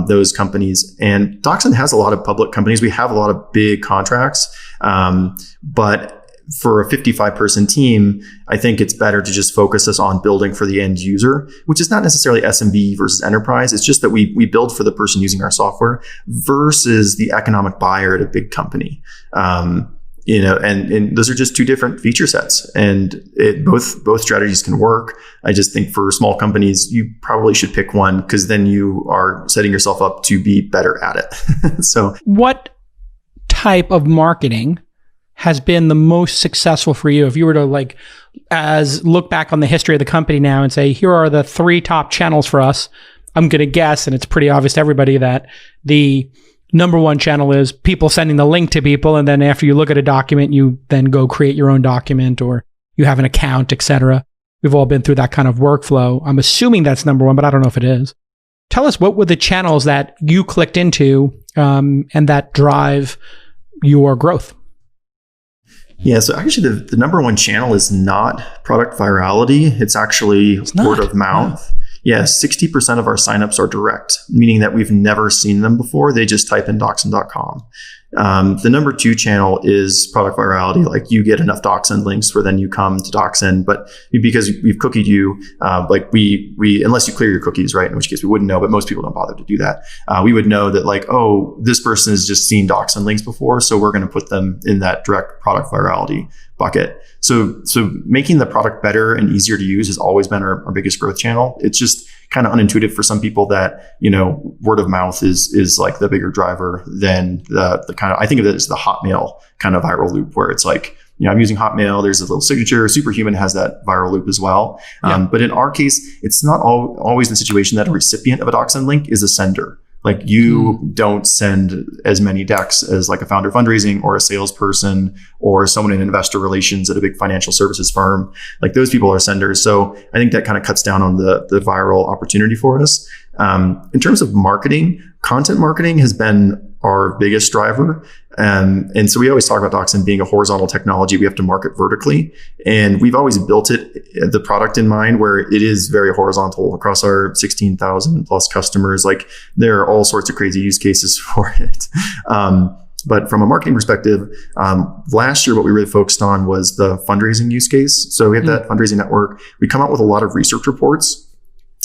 those companies. And DocSend has a lot of public companies. We have a lot of big contracts, but for a 55-person team, I think it's better to just focus us on building for the end user, which is not necessarily SMB versus enterprise. It's just that we build for the person using our software versus the economic buyer at a big company. And those are just two different feature sets, and both strategies can work. I just think for small companies, you probably should pick one, because then you are setting yourself up to be better at it. So what type of marketing has been the most successful for you? If you were to look back on the history of the company now and say, here are the 3 top channels for us, I'm going to guess, and it's pretty obvious to everybody, that the number one channel is people sending the link to people. And then after you look at a document, you then go create your own document, or you have an account, etc. We've all been through that kind of workflow. I'm assuming that's number one, but I don't know if it is. Tell us, what were the channels that you clicked into and that drive your growth? Yeah, so actually the number one channel is not product virality. It's actually word of mouth. Yeah, 60% of our signups are direct, meaning that we've never seen them before. They just type in DocSend.com. The number 2 channel is product virality. Like, you get enough DocSend links where then you come to DocSend, but because we've cookied you, we unless you clear your cookies, right? In which case we wouldn't know, but most people don't bother to do that. We would know that this person has just seen DocSend links before, so we're going to put them in that direct product virality bucket. So making the product better and easier to use has always been our biggest growth channel. It's just kind of unintuitive for some people that, word of mouth is like the bigger driver than the kind of, I think of it as the Hotmail kind of viral loop, where it's like, I'm using Hotmail, there's a little signature. Superhuman has that viral loop as well. Yeah. But in our case, it's not always the situation that a recipient of a DocSend link is a sender. Like, you don't send as many decks as like a founder fundraising or a salesperson or someone in investor relations at a big financial services firm. Like, those people are senders. So I think that kind of cuts down on the viral opportunity for us. In terms of marketing, content marketing has been our biggest driver. And so we always talk about DocSend being a horizontal technology. We have to market vertically. And we've always built the product in mind where it is very horizontal across our 16,000 plus customers. Like there are all sorts of crazy use cases for it. But from a marketing perspective, last year, what we really focused on was the fundraising use case. So we have that fundraising network. We come out with a lot of research reports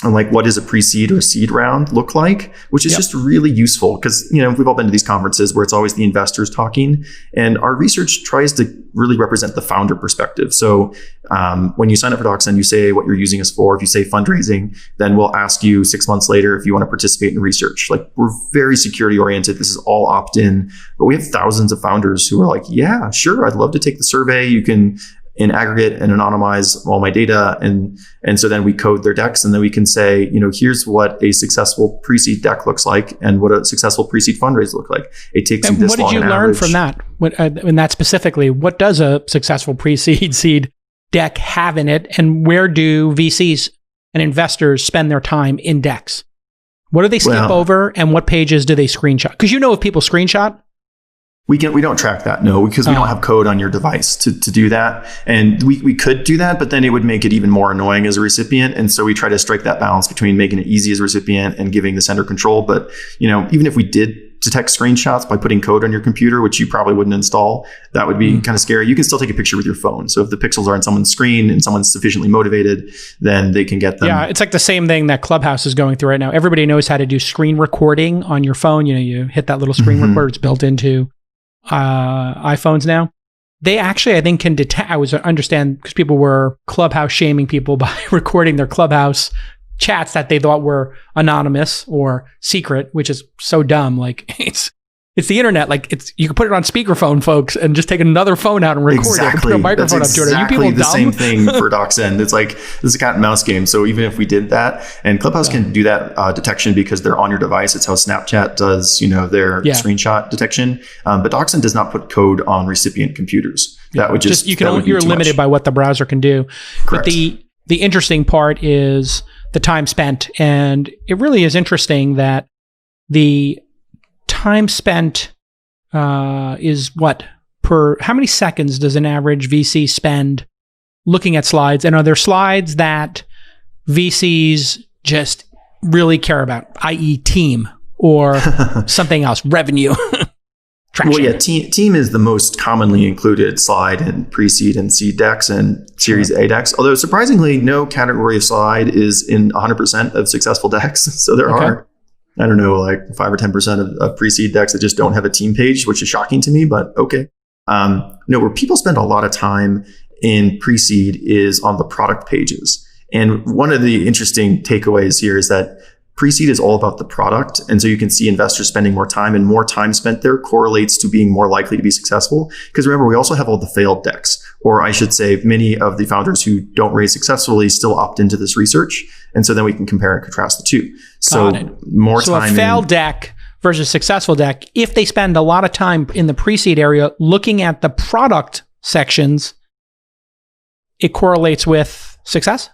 on like what does a pre-seed or seed round look like, which is just really useful because, we've all been to these conferences where it's always the investors talking, and our research tries to really represent the founder perspective. So when you sign up for DocSend, you say what you're using us for. If you say fundraising, then we'll ask you 6 months later if you want to participate in research. Like we're very security oriented. This is all opt-in, but we have thousands of founders who are like, yeah, sure, I'd love to take the survey. You can in aggregate and anonymize all my data. And so then we code their decks, and then we can say, here's what a successful pre-seed deck looks like and what a successful pre-seed fundraise look like. It takes you this long. What did you learn from that? In that specifically, what does a successful pre-seed seed deck have in it? And where do VCs and investors spend their time in decks? What do they skip over, and what pages do they screenshot? Because if people screenshot, we don't track that, no, because we don't have code on your device to do that. And we could do that, but then it would make it even more annoying as a recipient. And so we try to strike that balance between making it easy as a recipient and giving the sender control. But, even if we did detect screenshots by putting code on your computer, which you probably wouldn't install, that would be kind of scary. You can still take a picture with your phone. So if the pixels are on someone's screen and someone's sufficiently motivated, then they can get them. Yeah, it's like the same thing that Clubhouse is going through right now. Everybody knows how to do screen recording on your phone. You hit that little screen recorder. It's built into iPhones now. They actually, I think, can detect. I understand because people were Clubhouse shaming people by recording their Clubhouse chats that they thought were anonymous or secret, which is so dumb. Like it's the internet. Like you can put it on speakerphone, folks, and just take another phone out and record it and put a microphone up to it. Are you people the dumb? Same thing for DocSend. It's like this is a cat and mouse game. So even if we did that, and Clubhouse can do that detection because they're on your device. It's how Snapchat does, their screenshot detection. But DocSend does not put code on recipient computers. That would just you're limited by what the browser can do. Correct. But the interesting part is the time spent, and it really is interesting that the time spent is what how many seconds does an average VC spend looking at slides? And are there slides that VCs just really care about, i.e. team or something else, revenue? Traction. Well, yeah, team is the most commonly included slide in pre-seed and seed decks and Series A decks. Although surprisingly, no category of slide is in 100% of successful decks. So there are, I don't know, like 5 or 10% of pre-seed decks that just don't have a team page, which is shocking to me, but okay. Where people spend a lot of time in pre-seed is on the product pages. And one of the interesting takeaways here is that pre-seed is all about the product. And so you can see investors spending more time, and more time spent there correlates to being more likely to be successful. Because remember, we also have all the failed decks, or I should say many of the founders who don't raise successfully still opt into this research. And so then we can compare and contrast the two. So more time. So a failed deck versus successful deck, if they spend a lot of time in the pre-seed area looking at the product sections, it correlates with success?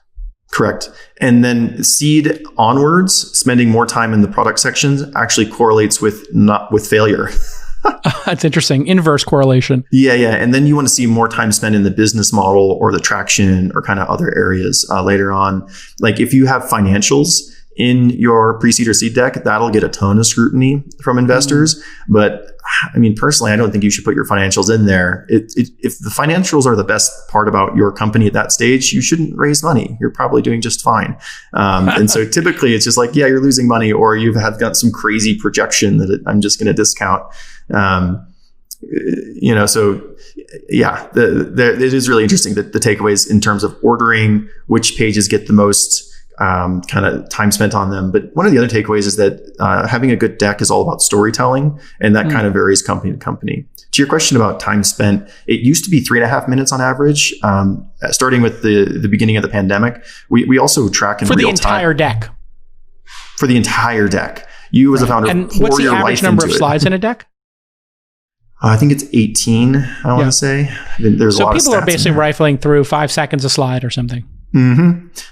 Correct. And then seed onwards, spending more time in the product sections actually correlates with failure. That's interesting. Inverse correlation. Yeah. And then you want to see more time spent in the business model or the traction or kind of other areas later on. Like if you have financials in your pre-seed or seed deck, that'll get a ton of scrutiny from investors. But I mean, personally, I don't think you should put your financials in there. If the financials are the best part about your company at that stage, you shouldn't raise money. You're probably doing just fine. And so typically it's just like, yeah, you're losing money, or you have got some crazy projection that I'm just going to discount. So yeah, it is really interesting that the takeaways in terms of ordering which pages get the most kind of time spent on them. But one of the other takeaways is that having a good deck is all about storytelling, and that kind of varies company to company. To your question about time spent, it used to be 3.5 minutes on average. Starting with the beginning of the pandemic, we also track in real time. For the entire deck? For the entire deck. You as a founder, and what's the average number of slides in a deck? I think it's 18, I want to say. There's a lot of stats. So people are basically rifling through 5 seconds a slide or something.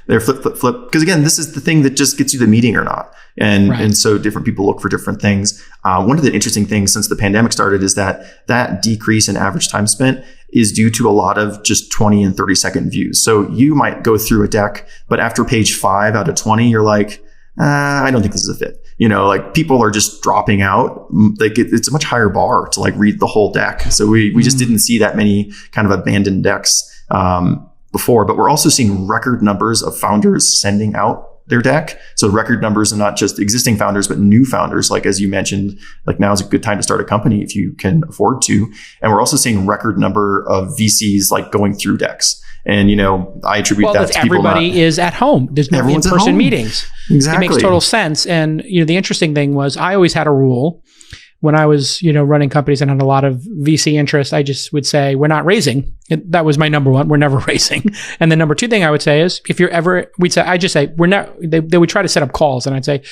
They're flip. Because again, this is the thing that just gets you the meeting or not. And so different people look for different things. One of the interesting things since the pandemic started is that decrease in average time spent is due to a lot of just 20 and 30 second views. So you might go through a deck, but after page 5 out of 20, you're like, I don't think this is a fit. Like people are just dropping out. Like it's a much higher bar to like read the whole deck. So we just didn't see that many kind of abandoned decks before, but we're also seeing record numbers of founders sending out their deck. So record numbers are not just existing founders, but new founders. Like, as you mentioned, like now is a good time to start a company if you can afford to. And we're also seeing record number of VCs like going through decks. And, I attribute that to people everybody is at home. There's no in-person meetings. Exactly. It makes total sense. And, the interesting thing was I always had a rule when I was, running companies and had a lot of VC interest. I just would say, we're not raising. That was my number one. We're never raising. And the number two thing I would say is, if you're ever, we're not, they would try to set up calls. And I'd say,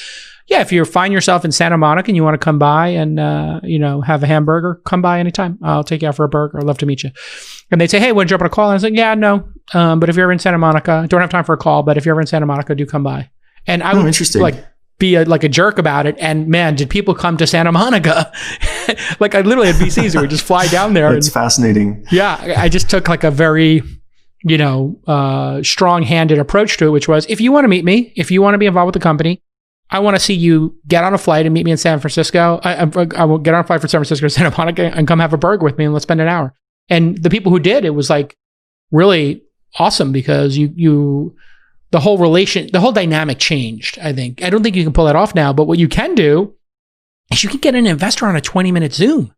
yeah, if you find yourself in Santa Monica and you want to come by and, have a hamburger, come by anytime. I'll take you out for a burger. I'd love to meet you. And they'd say, hey, want to jump on a call? And I was like, yeah, no. But if you're ever in Santa Monica, don't have time for a call, but if you're ever in Santa Monica, do come by. And I would be a jerk about it. And man, did people come to Santa Monica? Like I literally had VCs who would just fly down there. It's fascinating. Yeah. I just took like a very, strong-handed approach to it, which was, if you want to meet me, if you want to be involved with the company, I want to see you get on a flight and meet me in San Francisco. I will get on a flight from San Francisco to Santa Monica and come have a burger with me and let's spend an hour. And the people who did, it was like really awesome because the whole dynamic changed, I think. I don't think you can pull that off now, but what you can do is you can get an investor on a 20-minute Zoom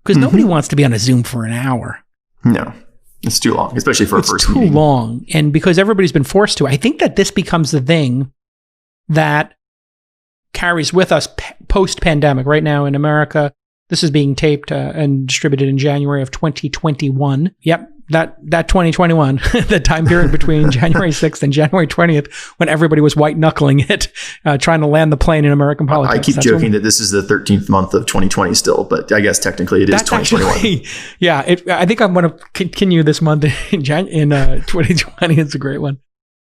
because nobody wants to be on a Zoom for an hour. No, it's too long, especially for a first meeting. It's too long. And because everybody's been forced to, I think that this becomes the thing that carries with us post-pandemic. Right now in America, this is being taped and distributed in January of 2021. Yep, that 2021, the time period between January 6th and January 20th, when everybody was white-knuckling it, trying to land the plane in American politics. I keep joking that this is the 13th month of 2020 still, but I guess technically it is 2021. Actually, yeah, I think I'm going to continue this month in 2020. It's a great one.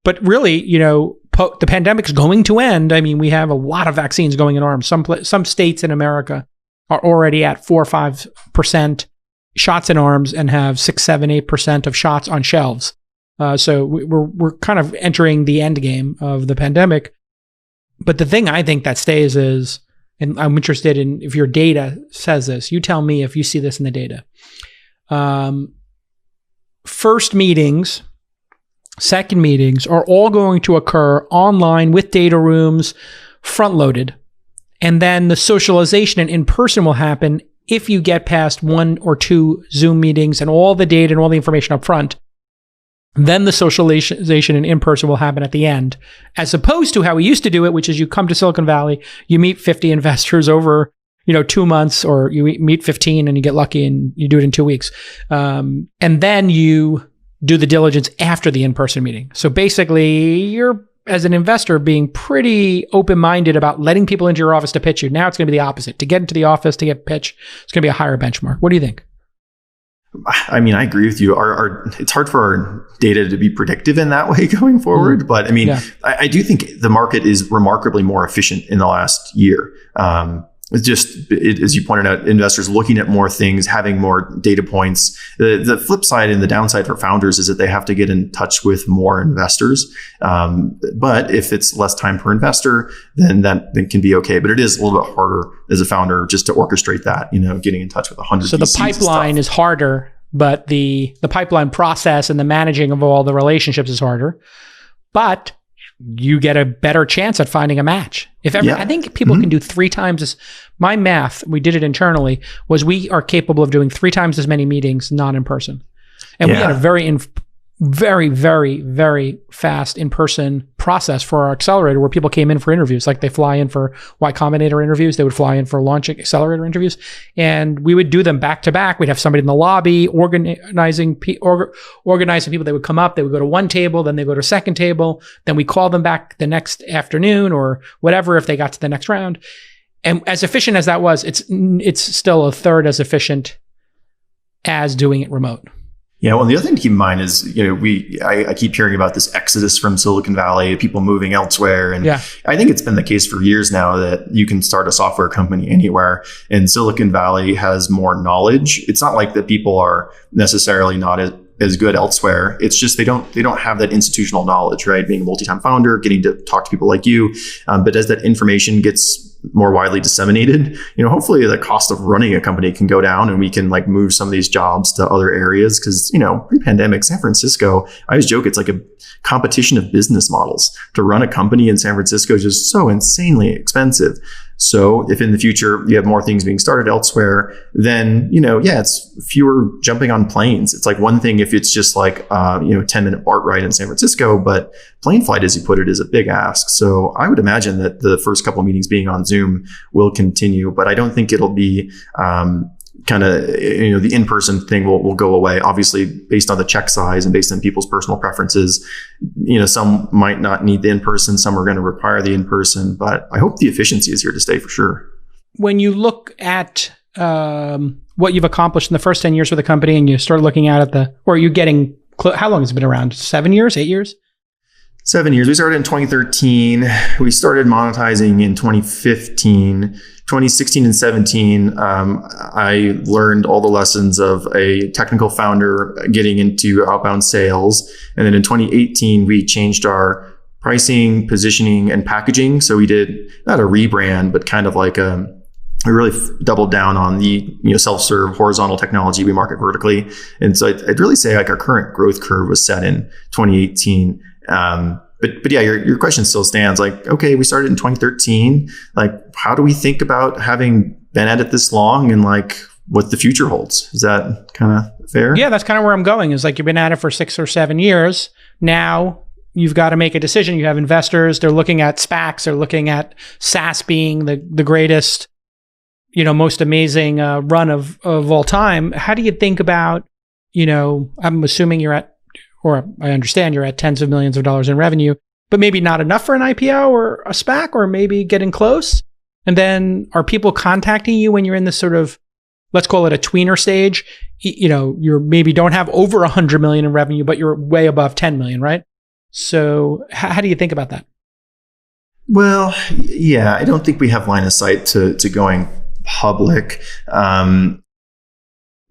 But really, the pandemic's going to end. I mean, we have a lot of vaccines going in arms. Some states in America are already at 4 or 5% shots in arms and have 6, 7, 8% of shots on shelves. So we're kind of entering the end game of the pandemic. But the thing I think that stays is, and I'm interested in if your data says this, you tell me if you see this in the data. First meetings, second meetings are all going to occur online with data rooms, front-loaded. And then the socialization and in-person will happen if you get past 1 or 2 Zoom meetings and all the data and all the information up front. Then the socialization and in-person will happen at the end, as opposed to how we used to do it, which is you come to Silicon Valley, you meet 50 investors over 2 months, or you meet 15 and you get lucky and you do it in 2 weeks. And then you do the diligence after the in-person meeting. So basically, you're, as an investor, being pretty open-minded about letting people into your office to pitch you. Now it's going to be the opposite. To get into the office, to get pitch, it's going to be a higher benchmark. What do you think? I mean, I agree with you. It's hard for our data to be predictive in that way going forward. But I mean, I do think the market is remarkably more efficient in the last year. It's just, as you pointed out, investors looking at more things, having more data points. The flip side and the downside for founders is that they have to get in touch with more investors. But if it's less time per investor, then that can be okay. But it is a little bit harder as a founder just to orchestrate that, getting in touch with 100 So the pipeline is harder, but the pipeline process and the managing of all the relationships is harder. But you get a better chance at finding a match. I think people can do 3 times as, my math, we did it internally, was we are capable of doing 3 times as many meetings not in person. And we had a very, very, very fast in-person process for our accelerator where people came in for interviews. Like they fly in for Y Combinator interviews. They would fly in for launch accelerator interviews. And we would do them back to back. We'd have somebody in the lobby organizing people. They would come up. They would go to one table. Then they go to a second table. Then we call them back the next afternoon or whatever if they got to the next round. And as efficient as that was, it's still a third as efficient as doing it remote. Yeah, well, the other thing to keep in mind is, I keep hearing about this exodus from Silicon Valley, people moving elsewhere. And I think it's been the case for years now that you can start a software company anywhere. And Silicon Valley has more knowledge. It's not like that people are necessarily not as good elsewhere. It's just they don't have that institutional knowledge, right? Being a multi-time founder, getting to talk to people like you. But as that information gets more widely disseminated, hopefully the cost of running a company can go down and we can like move some of these jobs to other areas. Cause pre-pandemic San Francisco, I always joke, it's like a competition of business models. To run a company in San Francisco is just so insanely expensive. So if in the future you have more things being started elsewhere, then, it's fewer jumping on planes. It's like one thing if it's just like, 10-minute BART ride in San Francisco, but plane flight, as you put it, is a big ask. So I would imagine that the first couple of meetings being on Zoom will continue, but I don't think it'll be, the in-person thing will go away. Obviously, based on the check size and based on people's personal preferences, some might not need the in-person, some are going to require the in-person, but I hope the efficiency is here to stay for sure. When you look at what you've accomplished in the first 10 years with the company and you start looking at or are you getting, how long has it been around? 7 years, 8 years? 7 years. We started in 2013. We started monetizing in 2015. 2016 and 17, I learned all the lessons of a technical founder getting into outbound sales. And then in 2018, we changed our pricing, positioning, and packaging. So we did not a rebrand, but kind of like we really doubled down on the self-serve horizontal technology we market vertically. And so I'd really say like our current growth curve was set in 2018. But yeah, your question still stands. Like, okay, we started in 2013. Like, how do we think about having been at it this long and like what the future holds? Is that kind of fair? Yeah, that's kind of where I'm going. Is like you've been at it for 6 or 7 years. Now you've got to make a decision. You have investors. They're looking at SPACs. They're looking at SaaS being the greatest, most amazing run of all time. How do you think about, I'm assuming or I understand you're at tens of millions of dollars in revenue, but maybe not enough for an IPO or a SPAC, or maybe getting close. And then are people contacting you when you're in this sort of, let's call it a tweener stage? You maybe don't have over 100 million in revenue, but you're way above 10 million, right? So how do you think about that? Well, yeah, I don't think we have line of sight to going public. And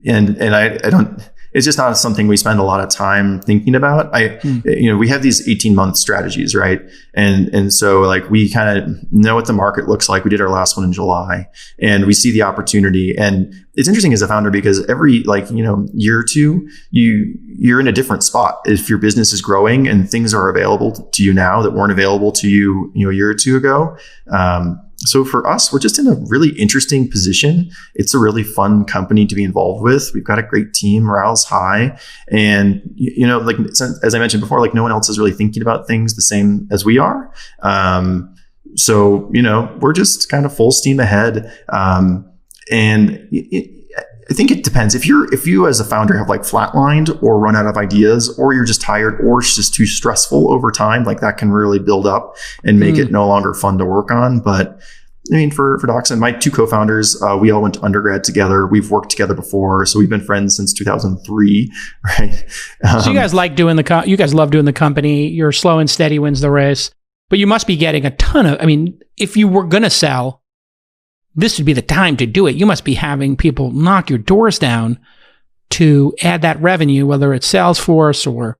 I don't, it's just not something we spend a lot of time thinking about. We have these 18-month strategies, right? And so like we kind of know what the market looks like. We did our last one in July and we see the opportunity. And it's interesting as a founder because every year or two, you're in a different spot. If your business is growing and things are available to you now that weren't available to you, a year or two ago. So for us, we're just in a really interesting position. It's a really fun company to be involved with. We've got a great team, morale's high. And, as I mentioned before, like no one else is really thinking about things the same as we are. So, we're just kind of full steam ahead. And I think it depends. If you as a founder have like flatlined or run out of ideas, or you're just tired, or it's just too stressful over time, like that can really build up and make it no longer fun to work on. But I mean, for DocSend, my two co-founders, we all went to undergrad together. We've worked together before, so we've been friends since 2003, right? So you guys like doing you guys love doing the company. You're slow and steady wins the race, but you must be getting a ton of. I mean, if you were gonna sell, this would be the time to do it. You must be having people knock your doors down to add that revenue, whether it's Salesforce or,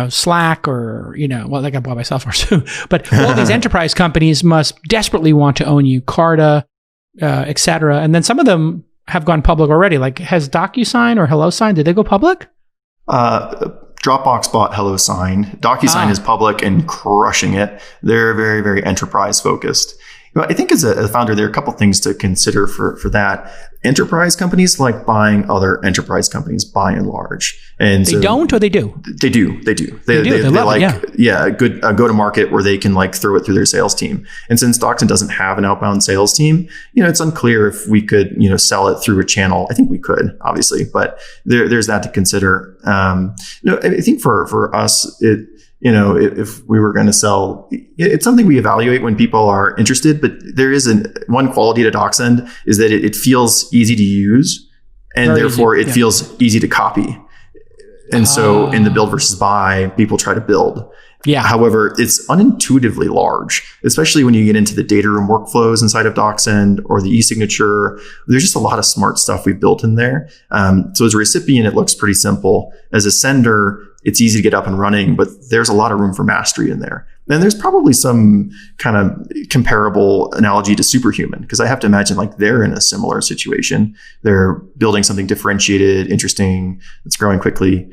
Slack or, they got bought by Salesforce too. But all these enterprise companies must desperately want to own you, Carta, et cetera. And then some of them have gone public already. Like has DocuSign or HelloSign, did they go public? Dropbox bought HelloSign. DocuSign is public and crushing it. They're very, very enterprise focused. I think as a founder, there are a couple things to consider for that. Enterprise companies like buying other enterprise companies by and large. And they don't, or they do? They do. They like, a good go-to-market where they can like throw it through their sales team. And since DocSend doesn't have an outbound sales team, it's unclear if we could, sell it through a channel. I think we could, obviously, but there's that to consider. I think for us, if we were going to sell, it's something we evaluate when people are interested, but there is one quality to DocSend is that it feels easy to use and therefore it feels easy to copy. And so in the build versus buy, people try to build. Yeah. However, it's unintuitively large, especially when you get into the data room workflows inside of DocSend or the e-signature. There's just a lot of smart stuff we've built in there. So as a recipient, it looks pretty simple. As a sender, it's easy to get up and running, but there's a lot of room for mastery in there. And there's probably some kind of comparable analogy to Superhuman, because I have to imagine like they're in a similar situation. They're building something differentiated, interesting, that's growing quickly.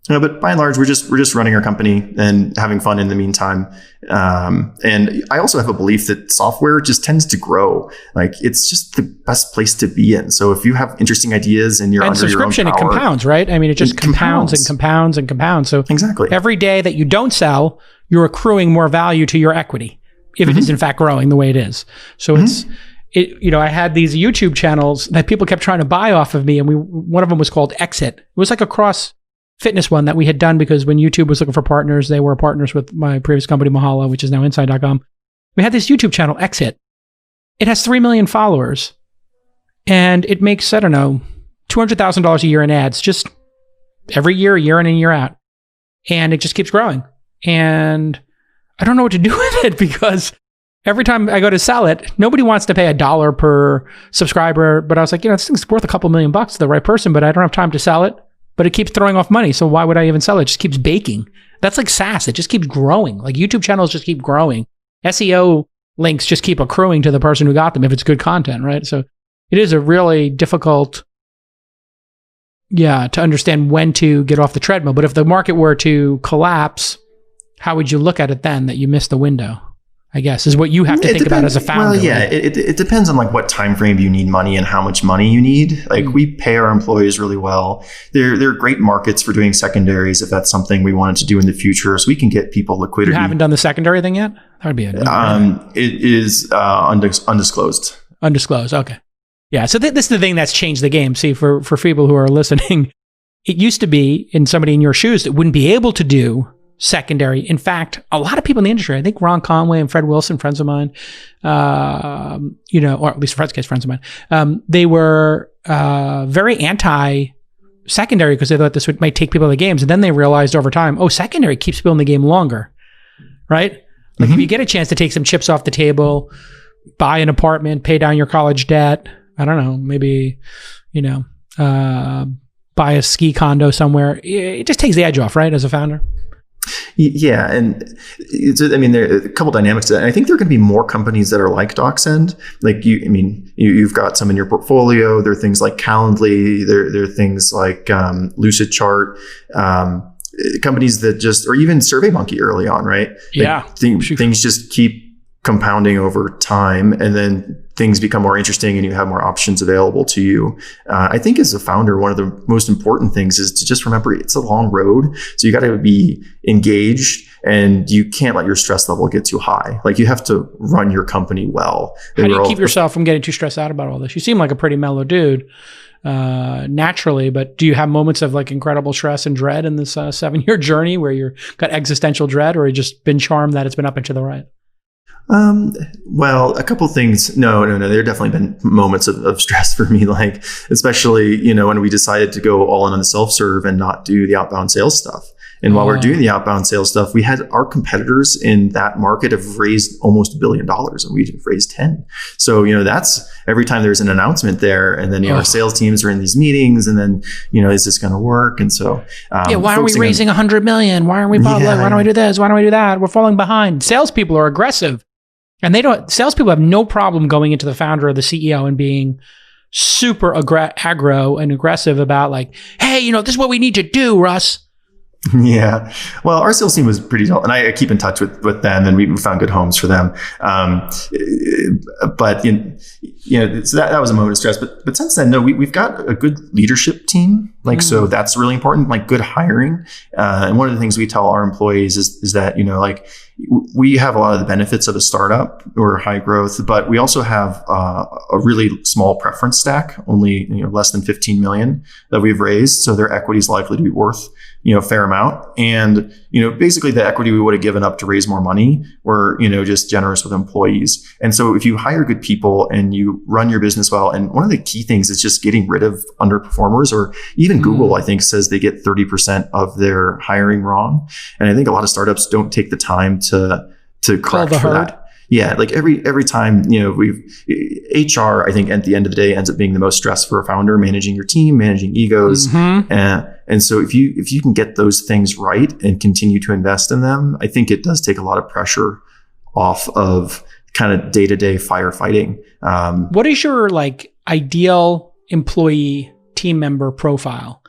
But by and large, we're just running our company and having fun in the meantime. And I also have a belief that software just tends to grow. Like it's just the best place to be in. So if you have interesting ideas and you're under your own subscription, power, it compounds, right? I mean, it just compounds and compounds and compounds. So exactly, every day that you don't sell, you're accruing more value to your equity if it is in fact growing the way it is. So I had these YouTube channels that people kept trying to buy off of me, and one of them was called Exit. It was like a cross fitness one that we had done because when YouTube was looking for partners, they were partners with my previous company, Mahalo, which is now Inside.com. We had this YouTube channel, Exit. It has 3 million followers, and it makes, I don't know, $200,000 a year in ads, just every year in and year out. And it just keeps growing. And I don't know what to do with it because every time I go to sell it, nobody wants to pay $1 per subscriber. But I was like, this thing's worth a couple $1,000,000 to the right person, but I don't have time to sell it. But it keeps throwing off money. So why would I even sell it? It just keeps baking. That's like SaaS. It just keeps growing. Like YouTube channels just keep growing. SEO links just keep accruing to the person who got them if it's good content, right? So it is a really difficult, to understand when to get off the treadmill. But if the market were to collapse, how would you look at it then that you missed the window? I guess is what you have to think about as a founder. Well, yeah, right? It depends on like what time frame you need money and how much money you need. Like we pay our employees really well. They're great markets for doing secondaries if that's something we wanted to do in the future, so we can get people liquidity. You haven't done the secondary thing yet? That would be a it is undisclosed. Undisclosed. Okay. Yeah. So this is the thing that's changed the game. See, for people who are listening, it used to be in somebody in your shoes that wouldn't be able to do secondary. In fact, a lot of people in the industry, I think Ron Conway and Fred Wilson, friends of mine, or at least Fred's case, friends of mine, they were very anti-secondary because they thought this might take people out of the games. And then they realized over time, secondary keeps people in the game longer, right? Like if you get a chance to take some chips off the table, buy an apartment, pay down your college debt, I don't know, maybe, buy a ski condo somewhere, it just takes the edge off, right, as a founder? Yeah, and there are a couple dynamics to that. And I think there are going to be more companies that are like DocSend. Like you've got some in your portfolio. There are things like Calendly. There are things like Lucidchart. Companies that or even SurveyMonkey early on, right? Yeah, things just keep compounding over time, and then things become more interesting and you have more options available to you. I think as a founder, one of the most important things is to just remember it's a long road. So you got to be engaged and you can't let your stress level get too high. Like you have to run your company well. How do you keep yourself from getting too stressed out about all this? You seem like a pretty mellow dude naturally, but do you have moments of like incredible stress and dread in this 7-year journey where you've got existential dread, or you just been charmed that it's been up and to the right? Well, a couple things. No. There have definitely been moments of stress for me, like especially, when we decided to go all in on the self-serve and not do the outbound sales stuff. And while we're doing the outbound sales stuff, we had our competitors in that market have raised almost $1 billion and we've raised 10. So, that's every time there's an announcement there, and then, our sales teams are in these meetings, and then, is this going to work? And so, why are we raising 100 million? Why aren't we public? Why don't we do this? Why don't we do that? We're falling behind. Salespeople are aggressive. And salespeople have no problem going into the founder or the CEO and being super aggro and aggressive about like, hey, this is what we need to do, Russ. Yeah. Well, our sales team was pretty dull, and I keep in touch with them, and we found good homes for them. But so that was a moment of stress. But since then, no, we've got a good leadership team. So that's really important. Like good hiring. And one of the things we tell our employees is that we have a lot of the benefits of a startup or high growth, but we also have a really small preference stack, only less than 15 million that we've raised. So their equity is likely to be worth a fair amount. And basically the equity we would have given up to raise more money, we're just generous with employees. And so if you hire good people and you run your business well, and one of the key things is just getting rid of underperformers, or even Even Google, I think, says they get 30% of their hiring wrong. And I think a lot of startups don't take the time to correct for that. Yeah, like every time, HR, I think at the end of the day ends up being the most stress for a founder, managing your team, managing egos. And so if you can get those things right and continue to invest in them, I think it does take a lot of pressure off of kind of day-to-day firefighting. What is your ideal employee team member profile?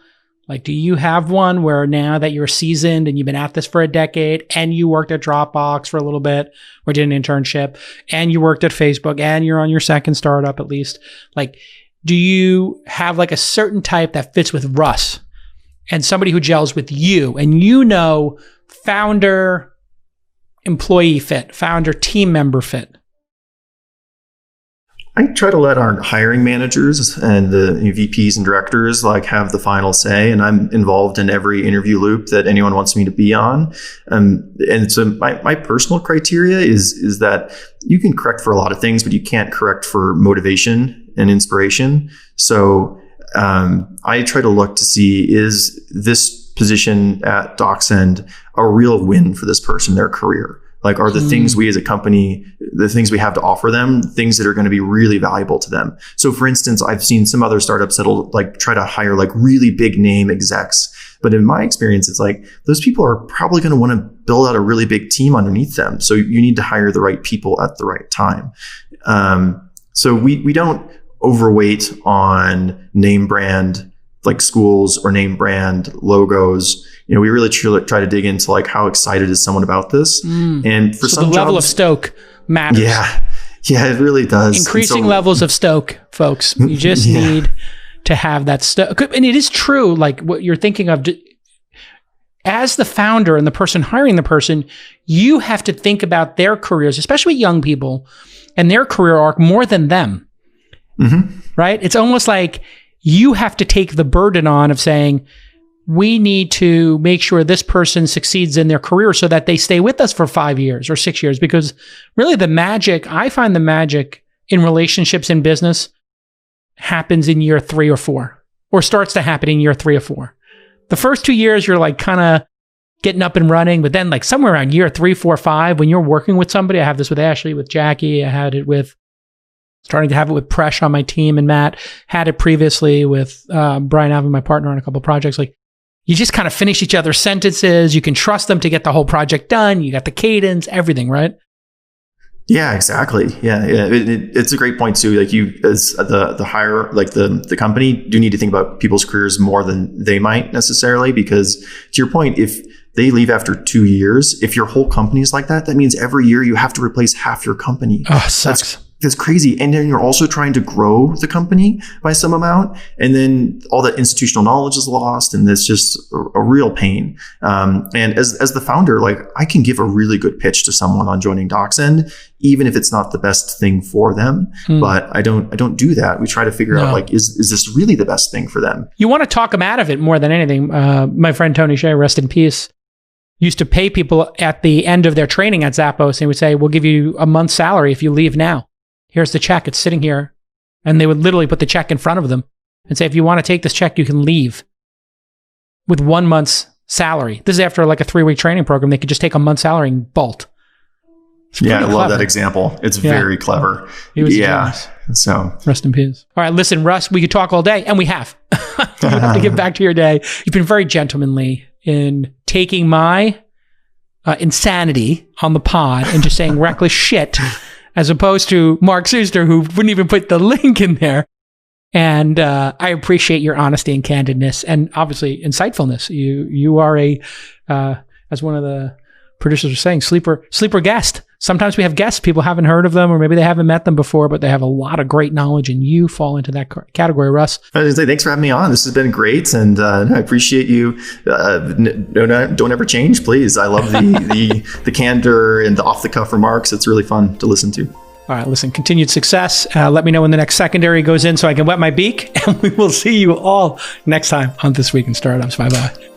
Like, do you have one where now that you're seasoned and you've been at this for a decade and you worked at Dropbox for a little bit or did an internship and you worked at Facebook and you're on your second startup at least, do you have a certain type that fits with Russ and somebody who gels with you and founder employee fit, founder team member fit? I try to let our hiring managers and the VPs and directors have the final say, and I'm involved in every interview loop that anyone wants me to be on. And so my personal criteria is that you can correct for a lot of things, but you can't correct for motivation and inspiration. So I try to look to see, is this position at DocSend a real win for this person, their career? Are the things we as a company, the things we have to offer them, things that are going to be really valuable to them? So for instance, I've seen some other startups that'll try to hire really big name execs. But in my experience, it's those people are probably going to want to build out a really big team underneath them. So you need to hire the right people at the right time. So we don't overweight on name brand schools or name brand logos. We really try to dig into how excited is someone about this. And for some the level of stoke matters. Yeah, it really does. Increasing levels of stoke, folks. You just need to have that stoke. And it is true, what you're thinking of. As the founder and the person hiring the person, you have to think about their careers, especially young people, and their career arc more than them. Right? It's almost like you have to take the burden on of saying, we need to make sure this person succeeds in their career so that they stay with us for 5 years or 6 years. Because really I find the magic in relationships in business happens in year 3 or 4, or starts to happen in year 3 or 4. The first 2 years, you're kind of getting up and running. But then somewhere around year 3, 4, 5, when you're working with somebody, I have this with Ashley, with Jackie, I had it with starting to have it with Presh on my team, and Matt had it previously with Brian Alvin, my partner, on a couple of projects. You just kind of finish each other's sentences. You can trust them to get the whole project done. You got the cadence, everything, right? Yeah, exactly. Yeah. It's a great point too. You, as the hire, the company, do need to think about people's careers more than they might necessarily, because to your point, if they leave after 2 years, if your whole company is like that, that means every year you have to replace half your company. Oh, sucks. That's crazy. And then you're also trying to grow the company by some amount. And then all that institutional knowledge is lost. And it's just a real pain. And as the founder, I can give a really good pitch to someone on joining DocSend, even if it's not the best thing for them. But I don't do that. We try to figure out, is this really the best thing for them? You want to talk them out of it more than anything. My friend Tony Shea, rest in peace, used to pay people at the end of their training at Zappos, and he would say, we'll give you a month's salary if you leave now. Here's the check. It's sitting here. And they would literally put the check in front of them and say, if you want to take this check, you can leave with 1 month's salary. This is after a 3-week training program. They could just take a month's salary and bolt. Yeah, I love that example. It's very clever. He was genius. So rest in peace. All right, listen, Russ, we could talk all day, and we have. You have to get back to your day. You've been very gentlemanly in taking my insanity on the pod and just saying reckless shit, as opposed to Mark Suster, who wouldn't even put the link in there. And I appreciate your honesty and candidness, and obviously insightfulness. You are as one of the producers are saying, sleeper guest. Sometimes we have guests, people haven't heard of them, or maybe they haven't met them before, but they have a lot of great knowledge, and you fall into that category, Russ. I was going to say, thanks for having me on. This has been great, and I appreciate you. Don't ever change, please. I love the candor and the off-the-cuff remarks. It's really fun to listen to. All right, listen, continued success. Let me know when the next secondary goes in so I can wet my beak, and we will see you all next time on This Week in Startups. Bye-bye.